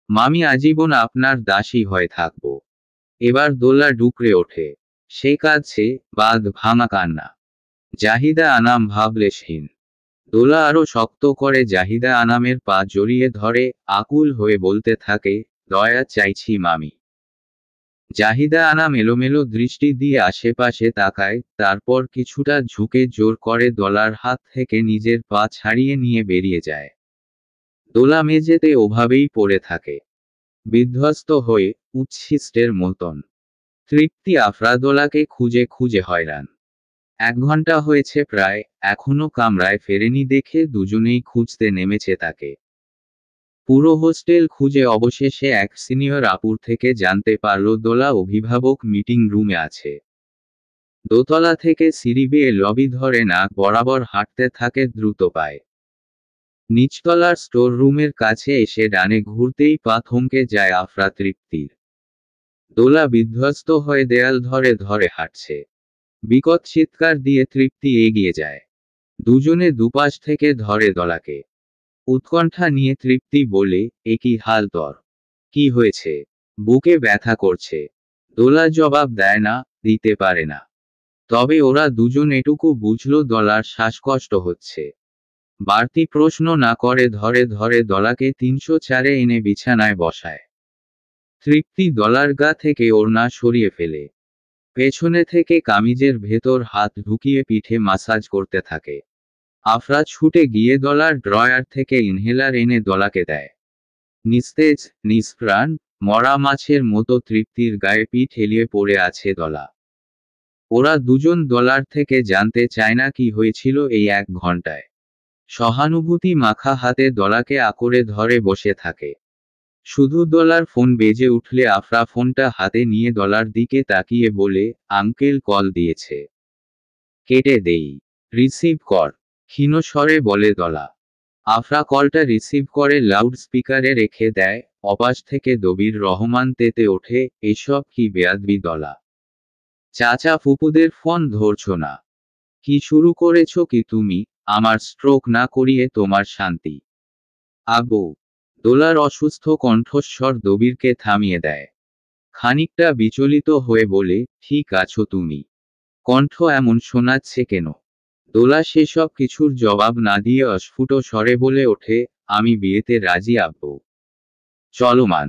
মামি আজীবন আপনার দাসী হয়ে থাকব। এবার দোলা ডুকরে ওঠে। সে কাঁদছে, বাঁধ ভাঙা কান্না। জাহিদা আনাম ভাবলেশহীন। দোলা আরো শক্ত করে জাহিদা আনামের পা জড়িয়ে ধরে, আকুল হয়ে বলতে থাকে, দয়া চাইছি মামি। জাহিদা আনাম এলোমেলো দৃষ্টি দিয়ে আশেপাশে তাকায়, তারপর কিছুটা ঝুঁকে জোর করে দোলার হাত থেকে নিজের পা ছাড়িয়ে নিয়ে বেরিয়ে যায়। দোলা মেঝেতে ওভাবেই পড়ে থাকে, বিধ্বস্ত হয়ে, উচ্ছিষ্টের মতন। তৃপ্তি আফরা দোলাকে খুঁজে খুঁজে হয়রান। 1 ঘন্টা হয়েছে প্রায়, এখনো কামরায় ফেরেনি দেখে দুজনেই খুঁজতে নেমেছে তাকে। পুরো হোস্টেল খুঁজে অবশেষে এক সিনিয়র আপুর থেকে জানতে পারল দোলা অভিভাবক মিটিং রুমে আছে। দোতলা থেকে সিঁড়ি বেয়ে লবি ধরে নাক বরাবর হাঁটতে থাকে দ্রুত পায়ে। নিচতলার স্টোর রুমের কাছে এসে ডানে ঘুরতেই পা থমকে যায় আফরা তৃপ্তির। দোলা বিধ্বস্ত হয়ে দেয়াল ধরে ধরে হাঁটছে। বিকট চিৎকার দিয়ে তৃপ্তি এগিয়ে যায়। দুজনে দুপাশ থেকে ধরে দোলাকে। উৎকণ্ঠা নিয়ে তৃপ্তি বলে, এ কি হাল তোর? কি হয়েছে? বুকে ব্যথা করছে। দোলা জবাব দেয় না, দিতে পারে না। তবে ওরা দুজন এটুকু বুঝল দলার শ্বাসকষ্ট হচ্ছে। বাড়তি প্রশ্ন না করে ধরে ধরে দলাকে 304-এ এনে বিছানায় বসায়। তৃপ্তি দলার গা থেকে ওড়না সরিয়ে ফেলে। পেছনে থেকে কামিজের ভেতর হাত ঢুকিয়ে পিঠে মাসাজ করতে থাকে। আফরা ছুটে গিয়ে দলার ড্রয়ার থেকে ইনহেলার এনে দলাকে দেয়। নিস্তেজ, নিষ্প্রাণ, মরা মাছের মতো তৃপ্তির গায়ে পিঠ হেলিয়ে পড়ে আছে দলা। ওরা দুজন দলার থেকে জানতে চায় না কি হয়েছিল এই 1 ঘন্টায়। সহানুভূতি মাখা হাতে দলাকে আঁকড়ে ধরে বসে থাকে। শুধু দলার ফোন বেজে উঠলে আফরা ফোনটা হাতে নিয়ে দলার দিকে তাকিয়ে বলে, আঙ্কেল কল দিয়েছে। কেটে দেই। রিসিভ কর। ক্ষীণ স্বরে বলে দলা। আফরা কলটা রিসিভ করে লাউড স্পিকারে রেখে দেয়। অপাশ থেকে দবির রহমান তেতে ওঠে, এসব কি বেয়াদবি দলা? চাচা ফুপুদের ফোন ধরছো না? কি শুরু করেছো কি তুমি? আমার স্ট্রোক না করিয়ে তোমার শান্তি। আব্বু। দোলার অসুস্থ কণ্ঠস্বর দবিরকে থামিয়ে দেয়। খানিকটা বিচলিত হয়ে বলে, ঠিক আছো তুমি? কণ্ঠ এমন শোনাচ্ছে কেন? দোলা সেসব কিছুর জবাব না দিয়ে অস্ফুট স্বরে বলে ওঠে, আমি বিয়েতে রাজি আব্বু। চলমান।